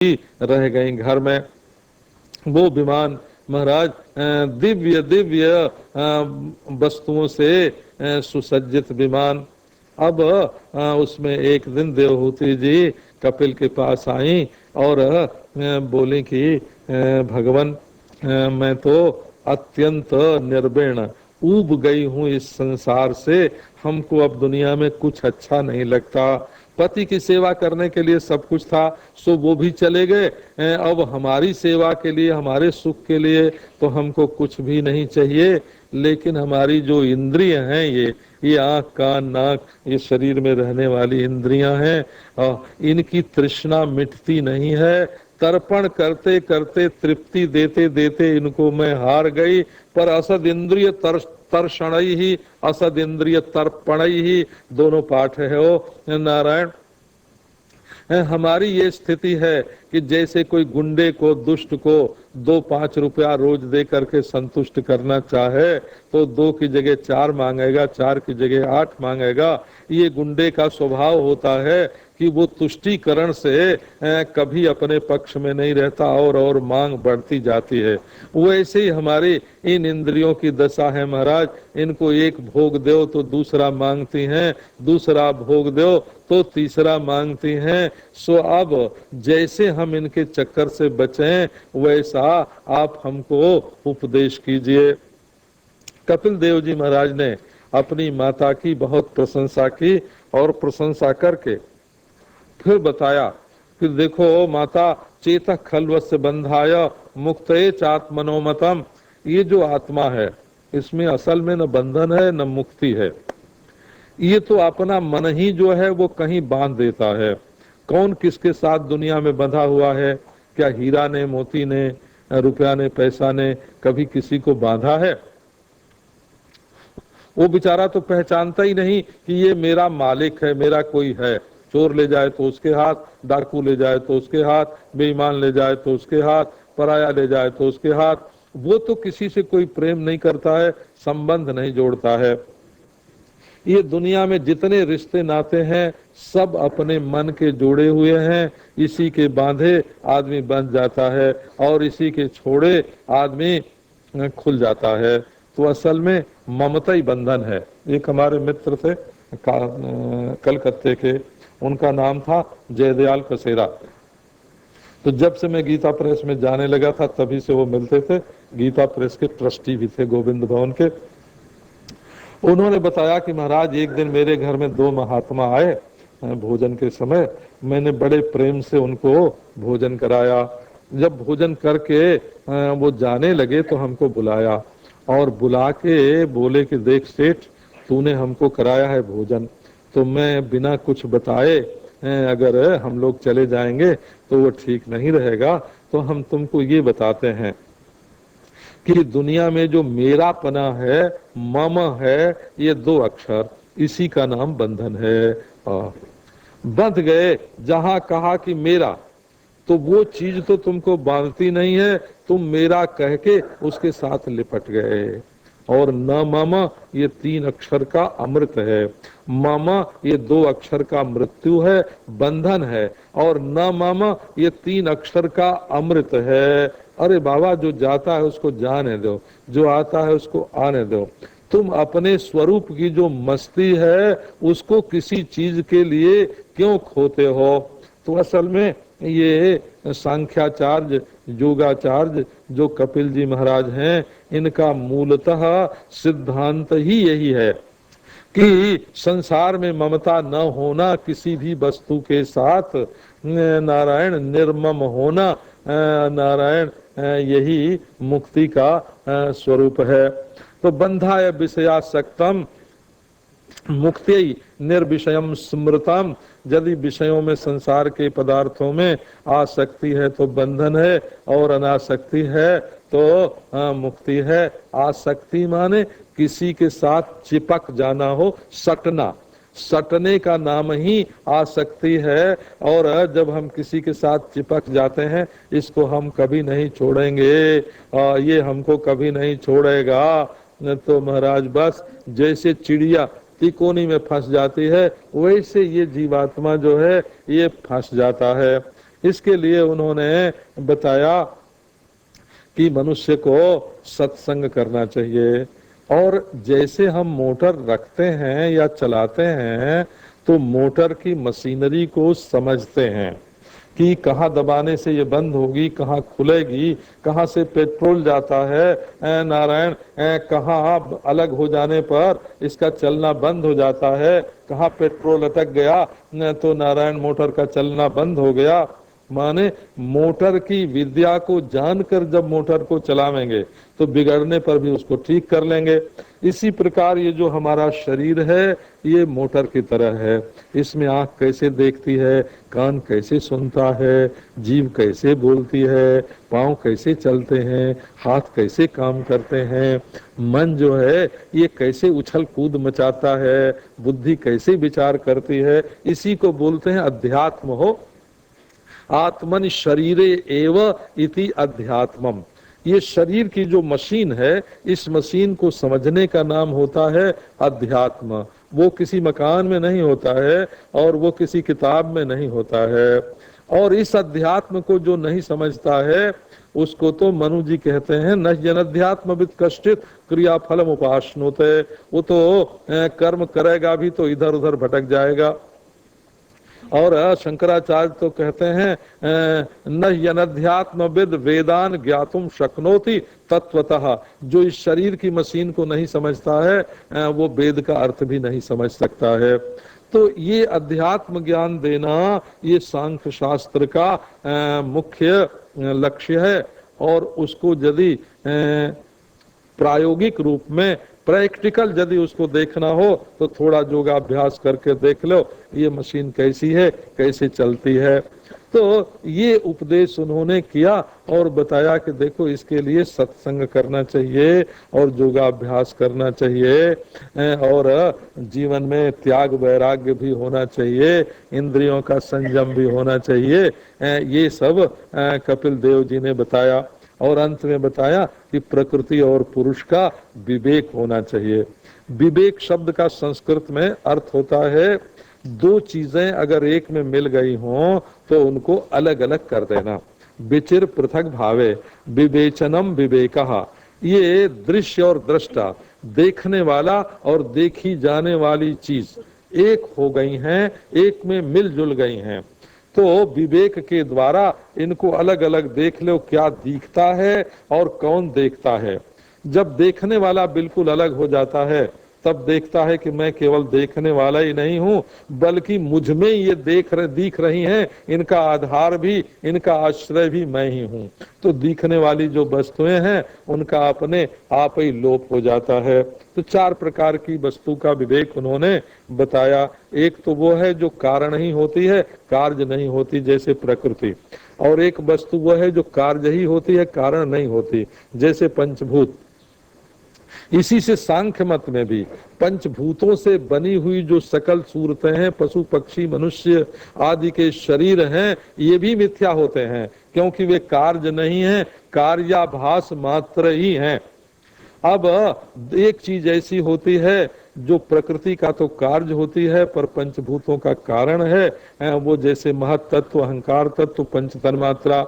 रह गई घर में। वो विमान महाराज दिव्य दिव्य वस्तुओं से सुसज्जित विमान। अब उसमें एक दिन देवहूति जी कपिल के पास आई और बोली कि भगवान, मैं तो अत्यंत निर्वीण ऊब गई हूँ इस संसार से, हमको अब दुनिया में कुछ अच्छा नहीं लगता। पति की सेवा करने के लिए सब कुछ था, सो वो भी चले गए। अब हमारी सेवा के लिए, हमारे सुख के लिए तो हमको कुछ भी नहीं चाहिए। लेकिन हमारी जो इंद्रिय हैं, ये आंख कान नाक, ये शरीर में रहने वाली इंद्रियां हैं, इनकी तृष्णा मिटती नहीं है। तर्पण करते करते, तृप्ति देते देते इनको मैं हार गई। पर असद इंद्रिय तर्षणई ही, असद इंद्रिय तर्पणई ही, दोनों पाठ है हो नारायण। हमारी ये स्थिति है कि जैसे कोई गुंडे को, दुष्ट को 2-5 रुपया रोज दे करके संतुष्ट करना चाहे तो 2 की जगह 4 मांगेगा, 4 की जगह 8 मांगेगा। ये गुंडे का स्वभाव होता है कि वो तुष्टीकरण से कभी अपने पक्ष में नहीं रहता और मांग बढ़ती जाती है। वैसे ही हमारी इन इंद्रियों की दशा है महाराज। इनको एक भोग दो तो दूसरा मांगती हैं, दूसरा भोग दो तो तीसरा मांगती हैं। सो अब जैसे हम इनके चक्कर से बचें वैसा आप हमको उपदेश कीजिए। कपिल देव जी महाराज ने अपनी माता की बहुत प्रशंसा की और प्रशंसा करके फिर बताया कि देखो माता, चेतक खलवस्य बंधाय मुक्तये चात्मनोमतम। ये जो आत्मा है इसमें असल में न बंधन है न मुक्ति है। ये तो अपना मन ही जो है वो कहीं बांध देता है। कौन किसके साथ दुनिया में बंधा हुआ है? क्या हीरा ने, मोती ने, रुपया ने, पैसा ने कभी किसी को बांधा है? वो बेचारा तो पहचानता ही नहीं कि ये मेरा मालिक है, मेरा कोई है। चोर ले जाए तो उसके हाथ, डाकू ले जाए तो उसके हाथ, बेईमान ले जाए तो उसके हाथ, पराया ले जाए तो उसके हाथ। वो तो किसी से कोई प्रेम नहीं करता है, संबंध नहीं जोड़ता है। ये दुनिया में जितने रिश्ते नाते हैं सब अपने मन के जोड़े हुए हैं। इसी के बांधे आदमी बंध जाता है और इसी के छोड़े आदमी खुल जाता है। तो असल में ममता ही बंधन है। एक हमारे मित्र थे कलकत्ते के, उनका नाम था जयदयाल कसेरा। तो जब से मैं गीता प्रेस में जाने लगा था तभी से वो मिलते थे। गीता प्रेस के ट्रस्टी भी थे गोविंद भवन के। उन्होंने बताया कि महाराज एक दिन मेरे घर में 2 महात्मा आए भोजन के समय। मैंने बड़े प्रेम से उनको भोजन कराया। जब भोजन करके वो जाने लगे तो हमको बुलाया और बुला के बोले कि देख सेठ, तूने हमको कराया है भोजन, तो मैं बिना कुछ बताए अगर हम लोग चले जाएंगे तो वो ठीक नहीं रहेगा। तो हम तुमको ये बताते हैं कि दुनिया में जो मेरा पना है, मम है, ये 2 अक्षर, इसी का नाम बंधन है। बंध गए। जहां कहा कि मेरा, तो वो चीज तो तुमको बांधती नहीं है, तुम मेरा कह के उसके साथ लिपट गए। और न मामा, ये 3 अक्षर का अमृत है। मामा ये 2 अक्षर का मृत्यु है, बंधन है। और न मामा ये 3 अक्षर का अमृत है। अरे बाबा, जो जाता है उसको जाने दो, जो आता है उसको आने दो। तुम अपने स्वरूप की जो मस्ती है उसको किसी चीज के लिए क्यों खोते हो? तो असल में ये सांख्याचार्य, योगाचार्य जो कपिल जी महाराज हैं, इनका मूलतः सिद्धांत ही यही है कि संसार में ममता न होना, किसी भी वस्तु के साथ नारायण निर्मम होना, नारायण यही मुक्ति का स्वरूप है। तो बंधाय विषयासक्तम मुक्ति निर्विषयम स्मृतम। यदि विषयों में, संसार के पदार्थों में आसक्ति है तो बंधन है, और अनासक्ति है तो मुक्ति है। आसक्ति माने किसी के साथ चिपक जाना हो, सटना। सटने का नाम ही आसक्ति है। और जब हम किसी के साथ चिपक जाते हैं, इसको हम कभी नहीं छोड़ेंगे, ये हमको कभी नहीं छोड़ेगा, तो महाराज बस जैसे चिड़िया तिकोनी में फंस जाती है, वैसे ये जीवात्मा जो है ये फंस जाता है। इसके लिए उन्होंने बताया कि मनुष्य को सत्संग करना चाहिए। और जैसे हम मोटर रखते हैं या चलाते हैं तो मोटर की मशीनरी को समझते हैं कि कहाँ दबाने से ये बंद होगी, कहाँ खुलेगी, कहाँ से पेट्रोल जाता है नारायण, कहाँ अलग हो जाने पर इसका चलना बंद हो जाता है, कहाँ पेट्रोल अटक गया तो नारायण मोटर का चलना बंद हो गया। माने मोटर की विद्या को जानकर जब मोटर को चलावेंगे तो बिगड़ने पर भी उसको ठीक कर लेंगे। इसी प्रकार ये जो हमारा शरीर है ये मोटर की तरह है। इसमें आंख कैसे देखती है, कान कैसे सुनता है, जीभ कैसे बोलती है, पांव कैसे चलते हैं, हाथ कैसे काम करते हैं, मन जो है ये कैसे उछल कूद मचाता है, बुद्धि कैसे विचार करती है, इसी को बोलते हैं अध्यात्म हो। आत्मन शरीरे एव इति अध्यात्मम। ये शरीर की जो मशीन है, इस मशीन को समझने का नाम होता है अध्यात्म। वो किसी मकान में नहीं होता है और वो किसी किताब में नहीं होता है। और इस अध्यात्म को जो नहीं समझता है उसको तो मनु जी कहते हैं न जनध्यात्म विद कष्टित क्रिया फलम उपासनोते। वो तो कर्म करेगा भी तो इधर उधर भटक जाएगा। और शंकराचार्य तो कहते हैं न यनध्यात्मविद वेदान ज्ञातुम शक्नोति तत्वतः। जो इस शरीर की मशीन को नहीं समझता है वो वेद का अर्थ भी नहीं समझ सकता है। तो ये अध्यात्म ज्ञान देना ये सांख्य शास्त्र का मुख्य लक्ष्य है। और उसको यदि प्रायोगिक रूप में प्रैक्टिकल यदि उसको देखना हो तो थोड़ा योगाभ्यास करके देख लो ये मशीन कैसी है, कैसे चलती है। तो ये उपदेश उन्होंने किया और बताया कि देखो इसके लिए सत्संग करना चाहिए और योगाभ्यास करना चाहिए और जीवन में त्याग वैराग्य भी होना चाहिए, इंद्रियों का संयम भी होना चाहिए। ये सब कपिल देव जी ने बताया। और अंत में बताया कि प्रकृति और पुरुष का विवेक होना चाहिए। विवेक शब्द का संस्कृत में अर्थ होता है दो चीजें अगर एक में मिल गई हों तो उनको अलग अलग कर देना। विचिर पृथक भावे विवेचनम विवेकः। ये दृश्य और दृष्टा, देखने वाला और देखी जाने वाली चीज एक हो गई हैं, एक में मिलजुल गई हैं। तो विवेक के द्वारा इनको अलग अलग देख लो क्या दिखता है और कौन देखता है। जब देखने वाला बिल्कुल अलग हो जाता है तब देखता है कि मैं केवल देखने वाला ही नहीं हूँ बल्कि मुझ में ये दिख रही हैं, इनका आधार भी, इनका आश्रय भी मैं ही हूँ। तो दिखने वाली जो वस्तुएं हैं उनका अपने आप ही लोप हो जाता है। तो चार प्रकार की वस्तु का विवेक उन्होंने बताया। एक तो वो है जो कारण ही होती है, कार्य नहीं होती, जैसे प्रकृति। और एक वस्तु वो है जो कार्य ही होती है, कारण नहीं होती, जैसे पंचभूत। इसी से सांख्य मत में भी पंचभूतों से बनी हुई जो सकल सूरतें हैं, पशु पक्षी मनुष्य आदि के शरीर हैं, ये भी मिथ्या होते हैं क्योंकि वे कार्य नहीं हैं, कार्याभास मात्र ही हैं। अब एक चीज ऐसी होती है जो प्रकृति का तो कार्य होती है पर पंचभूतों का कारण है, वो जैसे महत तत्व, अहंकार तत्व, पंच तन्मात्रा।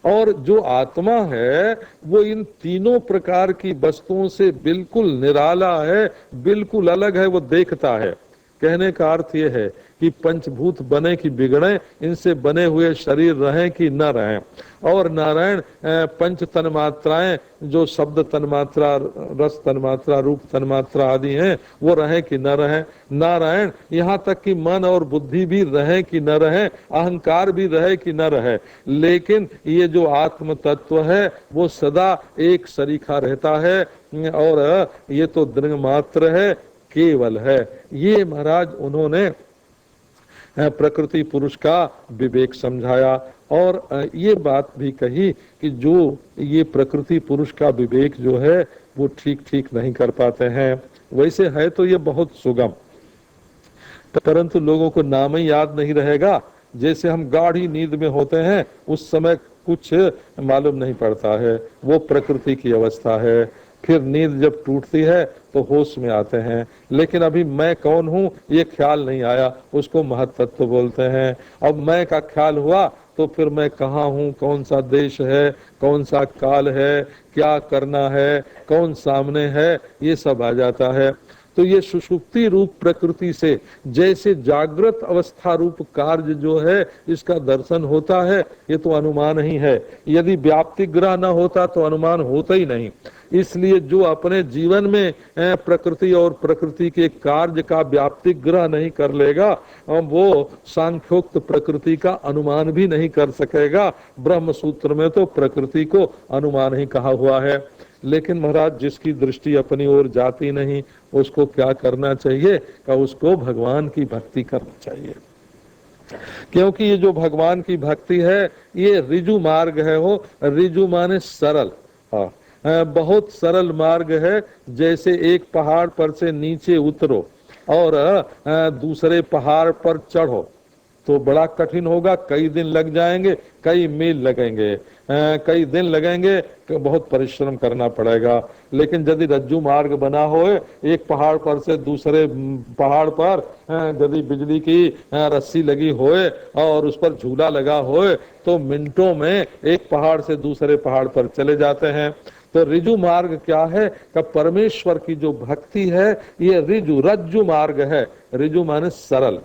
और जो आत्मा है वो इन तीनों प्रकार की वस्तुओं से बिल्कुल निराला है, बिल्कुल अलग है, वो देखता है। कहने का अर्थ ये है कि पंचभूत बने कि बिगड़े, इनसे बने हुए शरीर रहें कि न रहें। और नारायण पंच तन्मात्राएं जो शब्द तन्मात्रा, रस तन्मात्रा, रूप तन्मात्रा आदि हैं वो रहें कि न रहें। नारायण यहाँ तक कि मन और बुद्धि भी रहे कि न रहे, अहंकार भी रहे कि न रहे, लेकिन ये जो आत्म तत्व है वो सदा एक सरीखा रहता है और ये तो दृढ़ मात्र है, केवल है। ये महाराज उन्होंने प्रकृति पुरुष का विवेक समझाया। और ये बात भी कही कि जो ये प्रकृति पुरुष का विवेक जो है वो ठीक ठीक नहीं कर पाते हैं। वैसे है तो ये बहुत सुगम, परंतु लोगों को नाम ही याद नहीं रहेगा। जैसे हम गाढ़ी नींद में होते हैं उस समय कुछ मालूम नहीं पड़ता है, वो प्रकृति की अवस्था है। फिर नींद जब टूटती है तो होश में आते हैं, लेकिन अभी मैं कौन हूँ ये ख्याल नहीं आया, उसको महत्त्व बोलते हैं। अब मैं का ख्याल हुआ तो फिर मैं कहाँ हूँ, कौन सा देश है, कौन सा काल है, क्या करना है, कौन सामने है, ये सब आ जाता है। तो ये सुषुप्ति रूप प्रकृति से जैसे जागृत अवस्था रूप कार्य जो है इसका दर्शन होता है, ये तो अनुमान ही है। यदि व्याप्ति ग्रह न होता तो अनुमान होता ही नहीं। इसलिए जो अपने जीवन में प्रकृति और प्रकृति के कार्य का व्याप्ति ग्रह नहीं कर लेगा, वो सांख्योक्त प्रकृति का अनुमान भी नहीं कर सकेगा। ब्रह्म सूत्र में तो प्रकृति को अनुमान ही कहा हुआ है। लेकिन महाराज जिसकी दृष्टि अपनी ओर जाती नहीं, उसको क्या करना चाहिए? कि उसको भगवान की भक्ति करनी चाहिए। क्योंकि ये जो भगवान की भक्ति है ये ऋजु मार्ग है। हो ऋजु माने सरल, हाँ, बहुत सरल मार्ग है। जैसे एक पहाड़ पर से नीचे उतरो और दूसरे पहाड़ पर चढ़ो तो बड़ा कठिन होगा, कई दिन लग जाएंगे, कई मील लगेंगे, कई दिन लगेंगे, बहुत परिश्रम करना पड़ेगा। लेकिन यदि रज्जु मार्ग बना होए, एक पहाड़ पर से दूसरे पहाड़ पर यदि बिजली की रस्सी लगी होए और उस पर झूला लगा होए तो मिनटों में एक पहाड़ से दूसरे पहाड़ पर चले जाते हैं। तो ऋजु मार्ग क्या है? कि परमेश्वर की जो भक्ति है ये रज्जु मार्ग है। ऋजु माने सरल,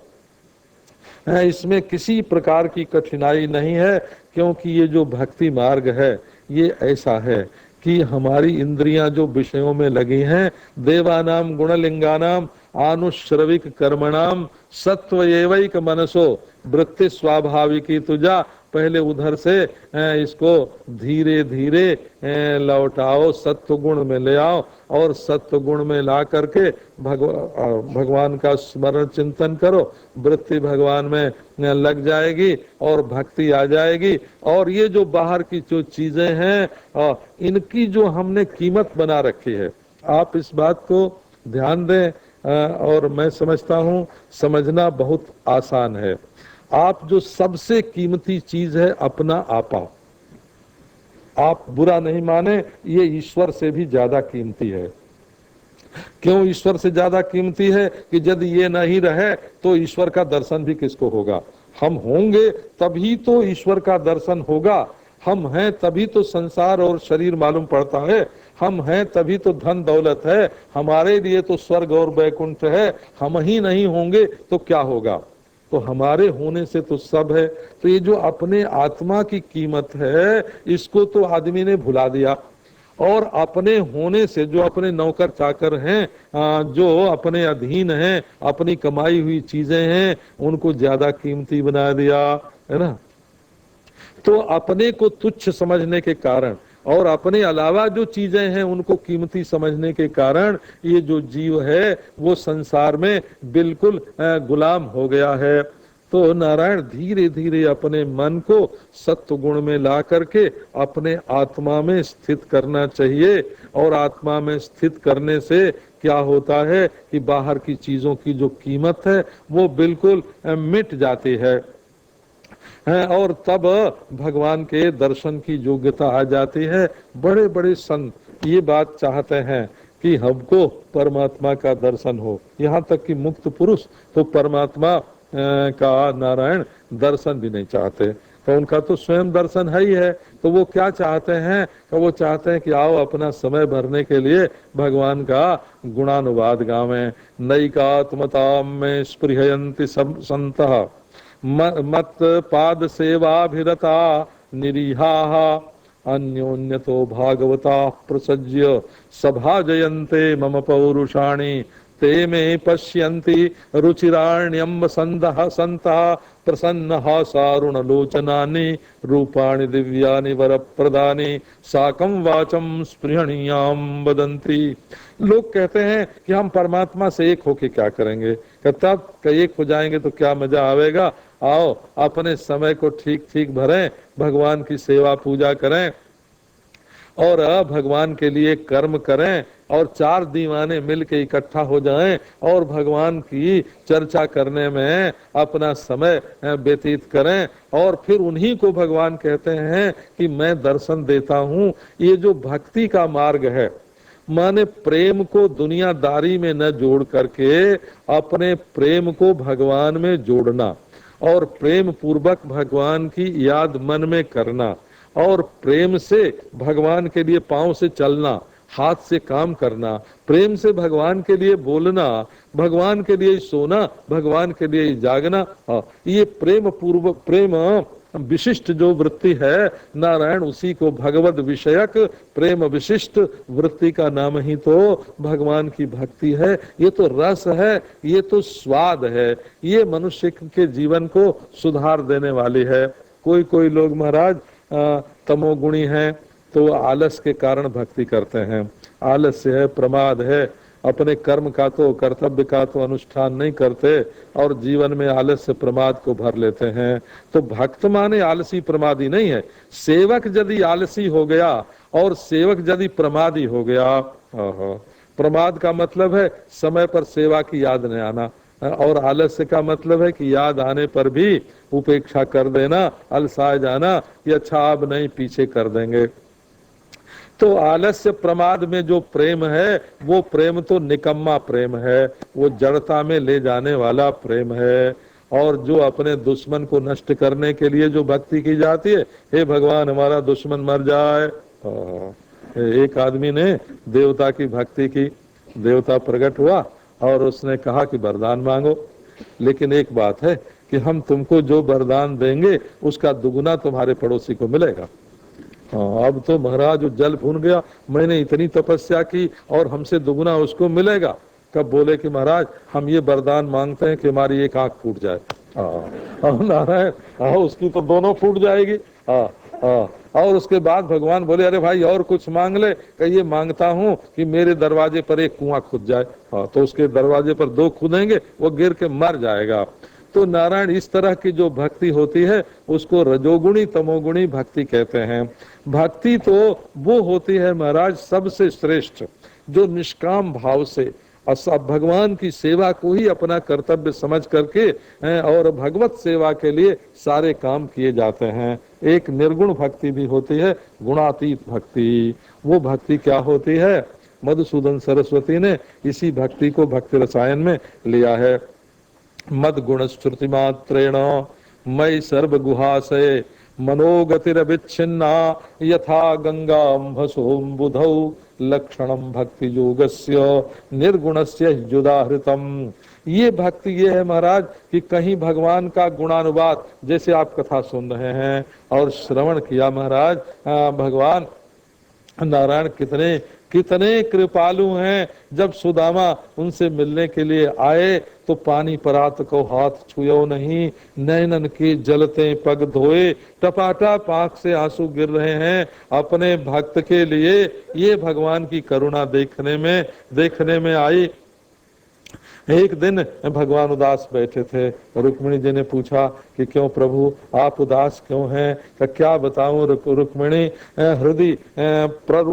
इसमें किसी प्रकार की कठिनाई नहीं है। क्योंकि ये जो भक्ति मार्ग है ये ऐसा है कि हमारी इंद्रियां जो विषयों में लगी हैं, देवानाम गुणलिंगानाम आनुश्रविक कर्मणाम सत्व एवैक मनसो वृत्ति स्वाभाविकी तुजा। पहले उधर से इसको धीरे धीरे लौटाओ, सत्व गुण में ले आओ और सत्व गुण में ला करके भगवान का स्मरण चिंतन करो, वृत्ति भगवान में लग जाएगी और भक्ति आ जाएगी। और ये जो बाहर की जो चीजें हैं इनकी जो हमने कीमत बना रखी है, आप इस बात को ध्यान दें। और मैं समझता हूँ समझना बहुत आसान है। आप जो सबसे कीमती चीज है अपना आपा, आप बुरा नहीं माने, ये ईश्वर से भी ज्यादा कीमती है। क्यों ईश्वर से ज्यादा कीमती है? कि यदि ये नहीं रहे तो ईश्वर का दर्शन भी किसको होगा? हम होंगे तभी तो ईश्वर का दर्शन होगा। हम हैं तभी तो संसार और शरीर मालूम पड़ता है। हम हैं तभी तो धन दौलत है। हमारे लिए तो स्वर्ग और वैकुंठ है। हम ही नहीं होंगे तो क्या होगा? तो हमारे होने से तो सब है। तो ये जो अपने आत्मा की कीमत है इसको तो आदमी ने भुला दिया। और अपने होने से जो अपने नौकर चाकर हैं, जो अपने अधीन हैं, अपनी कमाई हुई चीजें हैं, उनको ज्यादा कीमती बना दिया, है ना। तो अपने को तुच्छ समझने के कारण और अपने अलावा जो चीजें हैं उनको कीमती समझने के कारण ये जो जीव है वो संसार में बिल्कुल गुलाम हो गया है। तो नारायण धीरे धीरे अपने मन को सत्व गुण में ला करके अपने आत्मा में स्थित करना चाहिए। और आत्मा में स्थित करने से क्या होता है कि बाहर की चीजों की जो कीमत है वो बिल्कुल मिट जाती है। और तब भगवान के दर्शन की योग्यता आ जाती है। बड़े बड़े संत ये बात चाहते हैं कि हमको परमात्मा का दर्शन हो। यहाँ तक कि मुक्त पुरुष तो परमात्मा का नारायण दर्शन भी नहीं चाहते। तो उनका तो स्वयं दर्शन है ही है। तो वो क्या चाहते हैं? तो वो चाहते हैं कि आओ अपना समय भरने के लिए भगवान का गुणानुवाद गावें। नैकात्मता में स्पृहयन्ति संतः मत पाद सेवाभिरता निरीहा अन्योन्यतो भागवता प्रसज्य सभा जयन्ते मम पौरुषाणि ते मे पश्यन्ति रुचिराण्यम्ब संदः संतः प्रसन्नः सारुणलोचनानि रूपाणि दिव्यानि वरप्रदानि साकं वाचं स्पृहणीयां वदन्ति। लोग कहते हैं कि हम परमात्मा से एक होके क्या करेंगे? तब एक हो जाएंगे तो क्या मजा आवेगा। आओ अपने समय को ठीक ठीक भरें, भगवान की सेवा पूजा करें और भगवान के लिए कर्म करें और चार दीवाने मिल के इकट्ठा हो जाएं और भगवान की चर्चा करने में अपना समय व्यतीत करें। और फिर उन्हीं को भगवान कहते हैं कि मैं दर्शन देता हूँ। ये जो भक्ति का मार्ग है, माने प्रेम को दुनियादारी में न जोड़ करके अपने प्रेम को भगवान में जोड़ना और प्रेम पूर्वक भगवान की याद मन में करना और प्रेम से भगवान के लिए पांव से चलना, हाथ से काम करना, प्रेम से भगवान के लिए बोलना, भगवान के लिए सोना, भगवान के लिए जागना, ये प्रेम पूर्व प्रेम विशिष्ट जो वृत्ति है नारायण, उसी को भगवत विषयक प्रेम विशिष्ट वृत्ति का नाम ही तो भगवान की भक्ति है। ये तो रस है, ये तो स्वाद है, ये मनुष्य के जीवन को सुधार देने वाली है। कोई कोई लोग महाराज तमोगुणी हैं तो आलस के कारण भक्ति करते हैं, आलस्य है, प्रमाद है, अपने कर्म का तो कर्तव्य का तो अनुष्ठान नहीं करते और जीवन में आलस्य प्रमाद को भर लेते हैं। तो भक्त माने आलसी प्रमादी नहीं है। सेवक यदि आलसी हो गया और सेवक यदि प्रमादी हो गया, प्रमाद का मतलब है समय पर सेवा की याद नहीं आना, और आलस्य का मतलब है कि याद आने पर भी उपेक्षा कर देना, अलसाए जाना, ये अच्छा अब नहीं पीछे कर देंगे। तो आलस्य प्रमाद में जो प्रेम है वो प्रेम तो निकम्मा प्रेम है, वो जड़ता में ले जाने वाला प्रेम है। और जो अपने दुश्मन को नष्ट करने के लिए जो भक्ति की जाती है, हे भगवान हमारा दुश्मन मर जाए। एक आदमी ने देवता की भक्ति की, देवता प्रकट हुआ और उसने कहा कि वरदान मांगो, लेकिन एक बात है कि हम तुमको जो वरदान देंगे उसका दुगुना तुम्हारे पड़ोसी को मिलेगा। अब तो महाराज जल भून गया, मैंने इतनी तपस्या की और हमसे दुगुना उसको मिलेगा। कब बोले कि महाराज हम ये वरदान मांगते हैं कि हमारी एक आंख फूट जाए। नारायण उसकी तो दोनों फूट जाएगी। और उसके बाद भगवान बोले अरे भाई और कुछ मांग ले। कि ये मांगता हूँ कि मेरे दरवाजे पर एक कुआं खुद जाए। तो उसके दरवाजे पर दो खुदेंगे, वो गिर के मर जाएगा। तो नारायण इस तरह की जो भक्ति होती है उसको रजोगुणी तमोगुणी भक्ति कहते हैं। भक्ति तो वो होती है महाराज सबसे श्रेष्ठ, जो निष्काम भाव से भगवान की सेवा को ही अपना कर्तव्य समझ करके और भगवत सेवा के लिए सारे काम किए जाते हैं। एक निर्गुण भक्ति भी होती है, गुणातीत भक्ति। वो भक्ति क्या होती है? मधुसूदन सरस्वती ने इसी भक्ति को भक्ति रसायन में लिया है। मद गुण श्रुति मात्रेण मई सर्व गुहाशय मनोगतिरविच्छिन्ना यथा गंगाम्भसोम बुधौ लक्षणम भक्ति योगस्य निर्गुणस्य युदाहृतम। ये भक्ति ये है महाराज कि कहीं भगवान का गुणानुवाद, जैसे आप कथा सुन रहे हैं और श्रवण किया महाराज, भगवान नारायण कितने कितने कृपालु हैं। जब सुदामा उनसे मिलने के लिए आए तो पानी परात को हाथ छुयो नहीं, नैनन के जलते पग धोए, टपाटप आंख से आंसू गिर रहे हैं अपने भक्त के लिए। ये भगवान की करुणा देखने में आई। एक दिन भगवान उदास बैठे थे, रुक्मिणी जी ने पूछा कि क्यों प्रभु आप उदास क्यों हैं? तो क्या बताऊं रुक्मिणी, हृदय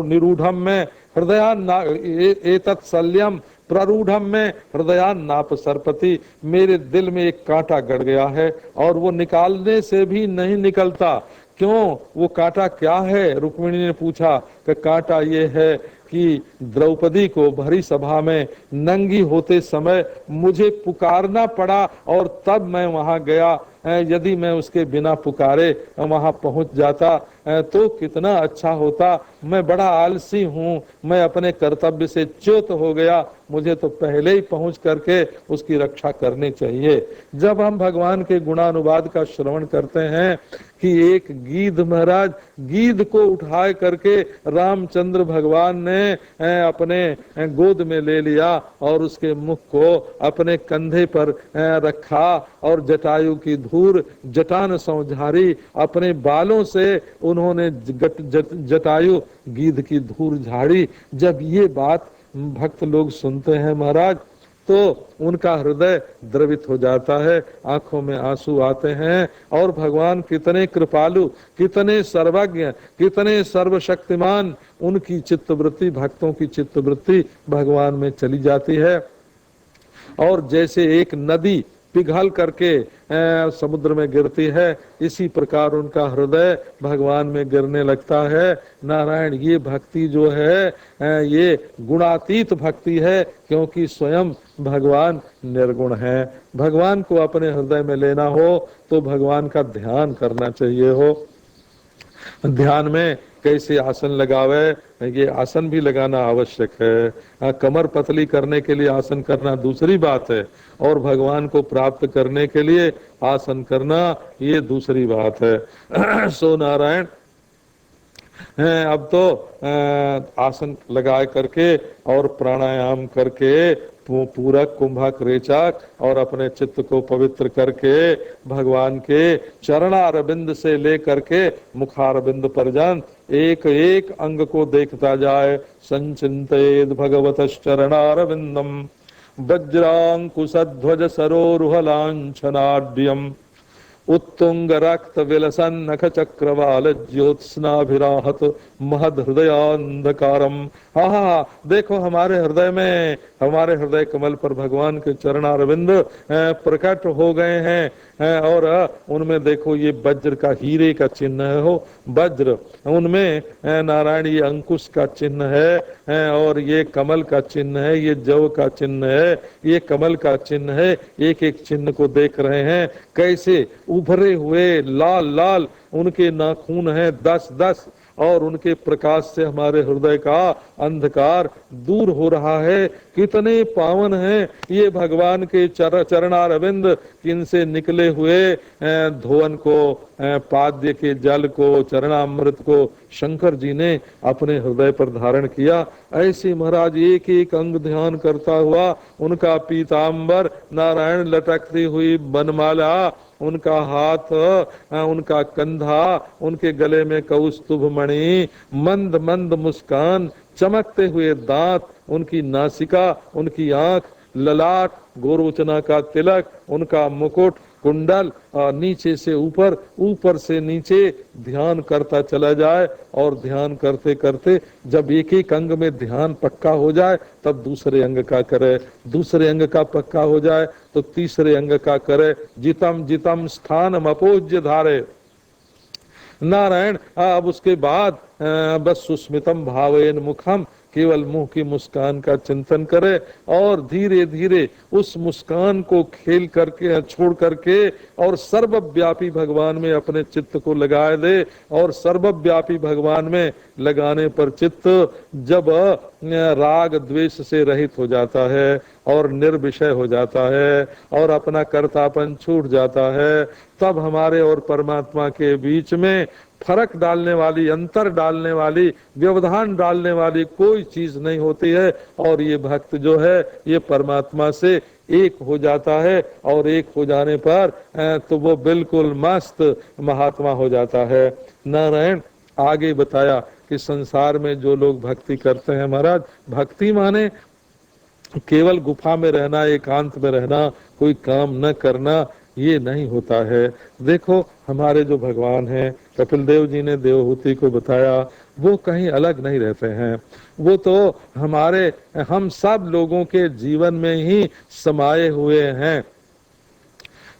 निरूढ़म में एतत्सल्यम प्ररूढ़म में हृदयान्नाप सरपति। मेरे दिल में एक कांटा गड़ गया है और वो निकालने से भी नहीं निकलता। क्यों? वो कांटा क्या है? रुक्मिणी ने पूछा कि कांटा ये है कि द्रौपदी को भरी सभा में नंगी होते समय मुझे पुकारना पड़ा और तब मैं वहां गया। यदि मैं उसके बिना पुकारे वहां पहुंच जाता तो कितना अच्छा होता। मैं बड़ा आलसी हूँ, मैं अपने कर्तव्य से च्युत हो गया, मुझे तो पहले ही पहुंच करके उसकी रक्षा करनी चाहिए। जब हम भगवान के गुणानुवाद का श्रवण करते हैं कि एक गीध महाराज, गीध को उठाए करके रामचंद्र भगवान ने अपने गोद में ले लिया और उसके मुख को अपने कंधे पर रखा और जटायु की धूर जटान संझारी, अपने बालों से उन्होंने जटायु गीध की धूर झाड़ी। जब ये बात भक्त लोग सुनते हैं महाराज तो उनका हृदय द्रवित हो जाता है, आंखों में आंसू आते हैं। और भगवान कितने कृपालु, कितने सर्वज्ञ, कितने सर्वशक्तिमान, उनकी चित्तवृत्ति, भक्तों की चित्तवृत्ति भगवान में चली जाती है। और जैसे एक नदी पिघल करके समुद्र में गिरती है, इसी प्रकार उनका हृदय भगवान में गिरने लगता है। नारायण, ये भक्ति जो है ये गुणातीत भक्ति है, क्योंकि स्वयं भगवान निर्गुण है। भगवान को अपने हृदय में लेना हो तो भगवान का ध्यान करना चाहिए हो। ध्यान में कैसे आसन लगावे, ये आसन भी लगाना आवश्यक है। कमर पतली करने के लिए आसन करना दूसरी बात है, और भगवान को प्राप्त करने के लिए आसन करना ये दूसरी बात है। सो नारायण, अब तो आसन लगा करके और प्राणायाम करके पूरक, कुंभक, रेचक और अपने चित्त को पवित्र करके भगवान के चरणारविंद से लेकर के मुखारविंद पर्यंत एक एक अंग को देखता जाए। संचिंतेद भगवतश् चरणारविंदम वज्रांकुशध्वज सरोरुह लांछनाढ्यम उत्तुंग रक्त विलसन नख चक्रवाल ज्योत्स्नाभिराहत महद हृदयांधकारम। हा, देखो हमारे हृदय में, हमारे हृदय कमल पर भगवान के चरणारविंद प्रकट हो गए हैं, और उनमें देखो ये वज्र का, हीरे का चिन्ह है हो वज्र, उनमें नारायण ये अंकुश का चिन्ह है, और ये कमल का चिन्ह है, ये जव का चिन्ह है, ये कमल का चिन्ह है। एक एक चिन्ह को देख रहे हैं, कैसे उभरे हुए लाल लाल उनके नाखून हैं 10-10, और उनके प्रकाश से हमारे हृदय का अंधकार दूर हो रहा है। कितने पावन हैं ये भगवान के चरणारविंद, इनसे निकले हुए धोवन को, पाद्य के जल को, चरणामृत को शंकर जी ने अपने हृदय पर धारण किया। ऐसे महाराज एक एक अंग ध्यान करता हुआ, उनका पीतांबर, नारायण लटकती हुई बनमाला, उनका हाथ, उनका कंधा, उनके गले में कौस्तुभ मणि, मंद मंद मुस्कान, चमकते हुए दांत, उनकी नासिका, उनकी आंख, ललाट, गोरोचना का तिलक, उनका मुकुट, कुंडल, और नीचे से ऊपर, ऊपर से नीचे ध्यान करता चला जाए। और ध्यान करते करते जब एक एक अंग में ध्यान पक्का हो जाए तब दूसरे अंग का करे, दूसरे अंग का पक्का हो जाए तो तीसरे अंग का करे। जितम जितम स्थानम अपूज्य धारे। नारायण, अब उसके बाद बस सुस्मितम भावेन मुखम, केवल मुंह की मुस्कान का चिंतन करे, और धीरे धीरे उस मुस्कान को खेल करके, छोड़ करके, और सर्वव्यापी भगवान में अपने चित्त को लगा दे। और सर्वव्यापी भगवान में लगाने पर चित्त जब राग द्वेष से रहित हो जाता है और निर्विषय हो जाता है और अपना कर्तापन छूट जाता है, तब हमारे और परमात्मा के बीच में फर्क डालने वाली, अंतर डालने वाली, व्यवधान डालने वाली कोई चीज नहीं होती है। और ये भक्त जो है ये परमात्मा से एक हो जाता है, और एक हो जाने पर तो वो बिल्कुल मस्त महात्मा हो जाता है। नारायण, आगे बताया कि संसार में जो लोग भक्ति करते हैं महाराज, भक्ति माने केवल गुफा में रहना, एकांत में रहना, कोई काम न करना, ये नहीं होता है। देखो हमारे जो भगवान हैं, कपिल देव जी ने देवहूति को बताया, वो कहीं अलग नहीं रहते हैं, वो तो हमारे, हम सब लोगों के जीवन में ही समाये हुए हैं।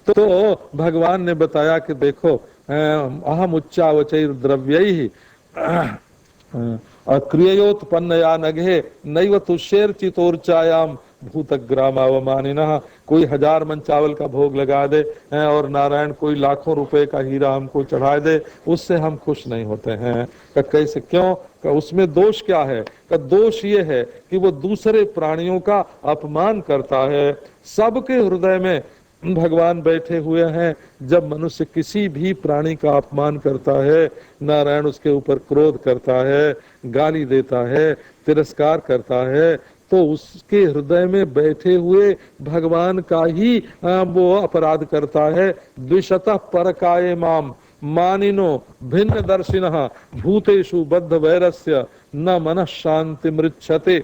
तो भगवान ने बताया कि देखो अहम उच्चावचैर द्रव्यैहि क्रियोत्पन्नया नघे नैव तुष्येर चितोर्चायाम भूतग्रामावमानिनः। कोई 1000 मन चावल का भोग लगा दे और नारायण कोई लाखों रुपए का हीरा हमको चढ़ा दे, उससे हम खुश नहीं होते हैं। कैसे, क्यों? उसमें दोष क्या है? दोष ये है कि वो दूसरे प्राणियों का अपमान करता है। सबके हृदय में भगवान बैठे हुए हैं। जब मनुष्य किसी भी प्राणी का अपमान करता है, नारायण उसके ऊपर क्रोध करता है, गाली देता है, तिरस्कार करता है, तो उसके हृदय में बैठे हुए भगवान का ही वो अपराध करता है। द्विशतः परकाये माम मानिनो भिन्न दर्शिनः भूतेषु बद्ध वैरस्य न मनः शांति मृच्छते।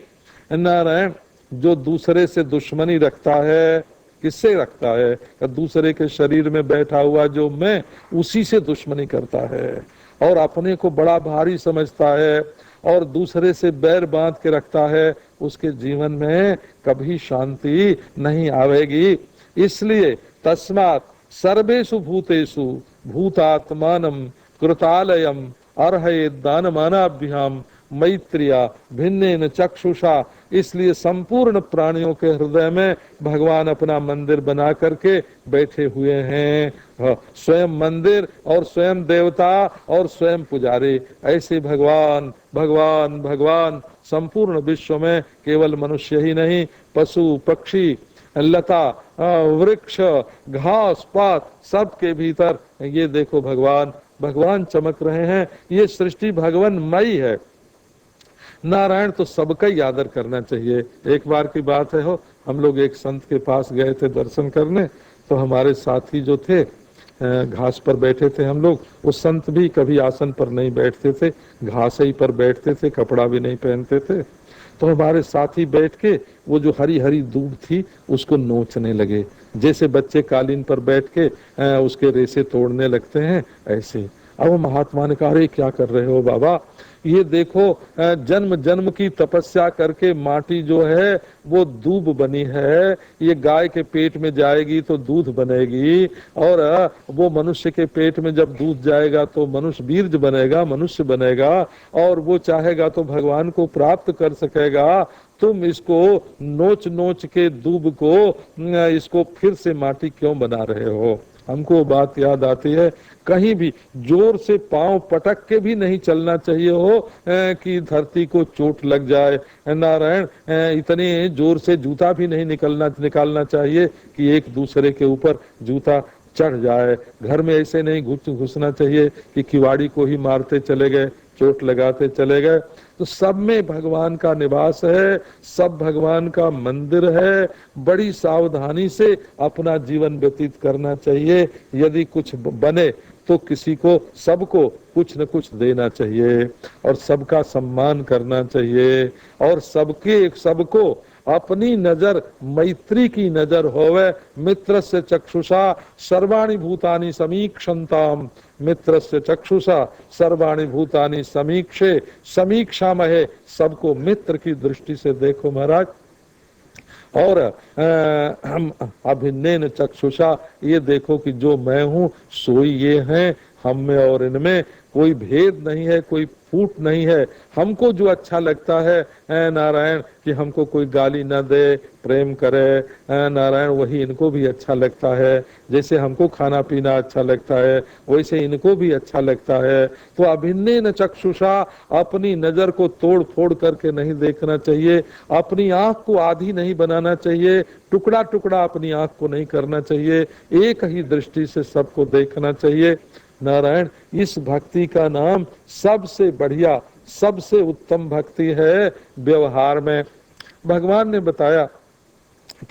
नारायण, जो दूसरे से दुश्मनी रखता है, किससे रखता है? दूसरे के शरीर में बैठा हुआ जो मैं, उसी से दुश्मनी करता है और अपने को बड़ा भारी समझता है और दूसरे से बैर बांध के रखता है, उसके जीवन में कभी शांति नहीं आवेगी। इसलिए तस्मात् सर्वेषु भूतेषु भूतात्मानं कृतालयम अर्हयेत दानमानाभ्याम मैत्रिया भिन्नेन चक्षुषा। इसलिए संपूर्ण प्राणियों के हृदय में भगवान अपना मंदिर बना करके बैठे हुए हैं। स्वयं मंदिर और स्वयं देवता और स्वयं पुजारी, ऐसे भगवान भगवान भगवान संपूर्ण विश्व में केवल मनुष्य ही नहीं, पशु पक्षी लता वृक्ष घास पात सबके भीतर ये देखो भगवान भगवान चमक रहे हैं। ये सृष्टि भगवानमयी है। नारायण तो सबका ही आदर करना चाहिए। एक बार की बात है, हो हम लोग एक संत के पास गए थे दर्शन करने, तो हमारे साथी जो थे घास पर बैठे थे हम लोग। उस संत भी कभी आसन पर नहीं बैठते थे, घास ही पर बैठते थे, कपड़ा भी नहीं पहनते थे। तो हमारे साथी बैठ के वो जो हरी हरी दूब थी उसको नोचने लगे, जैसे बच्चे कालीन पर बैठ के उसके रेसे तोड़ने लगते हैं ऐसे। अब महात्मा ने कहा, अरे क्या कर रहे हो बाबा, ये देखो जन्म जन्म की तपस्या करके माटी जो है वो दूब बनी है, ये गाय के पेट में जाएगी तो दूध बनेगी, और वो मनुष्य के पेट में जब दूध जाएगा तो मनुष्य बीर्ज बनेगा, मनुष्य बनेगा, और वो चाहेगा तो भगवान को प्राप्त कर सकेगा। तुम इसको नोच नोच के दूब को इसको फिर से माटी क्यों बना रहे हो। हमको बात याद आती है, कहीं भी जोर से पांव पटक के भी नहीं चलना चाहिए हो कि धरती को चोट लग जाए। नारायण, इतने जोर से जूता भी नहीं निकालना चाहिए कि एक दूसरे के ऊपर जूता चढ़ जाए। घर में ऐसे नहीं घुसना चाहिए कि किवाड़ी को ही मारते चले गए, चोट लगाते चले गए। तो सब में भगवान का निवास है, सब भगवान का मंदिर है। बड़ी सावधानी से अपना जीवन व्यतीत करना चाहिए। यदि कुछ बने तो किसी को, सबको कुछ न कुछ देना चाहिए और सबका सम्मान करना चाहिए, और सबको अपनी नजर मैत्री की नजर होवे। मित्रस्य चक्षुषा सर्वाणि भूतानि समीक्षन्ताम, मित्रस्य चक्षुषा सर्वाणि भूतानि समीक्षे समीक्षामहे। सबको मित्र की दृष्टि से देखो महाराज। और हम अभिन्नेन चक्षुषा, ये देखो कि जो मैं हूँ सोई ये हैं, हम में और इनमें कोई भेद नहीं है, कोई फूट नहीं है। हमको जो अच्छा लगता है नारायण कि हमको कोई गाली न दे, प्रेम करे नारायण, वही इनको भी अच्छा लगता है। जैसे हमको खाना पीना अच्छा लगता है वैसे इनको भी अच्छा लगता है। तो अभिन्नेन चक्षुषा, अपनी नजर को तोड़ फोड़ करके नहीं देखना चाहिए, अपनी आंख को आधी नहीं बनाना चाहिए, टुकड़ा टुकड़ा अपनी आंख को नहीं करना चाहिए, एक ही दृष्टि से सबको देखना चाहिए। नारायण, इस भक्ति का नाम सबसे बढ़िया सबसे उत्तम भक्ति है व्यवहार में। भगवान ने बताया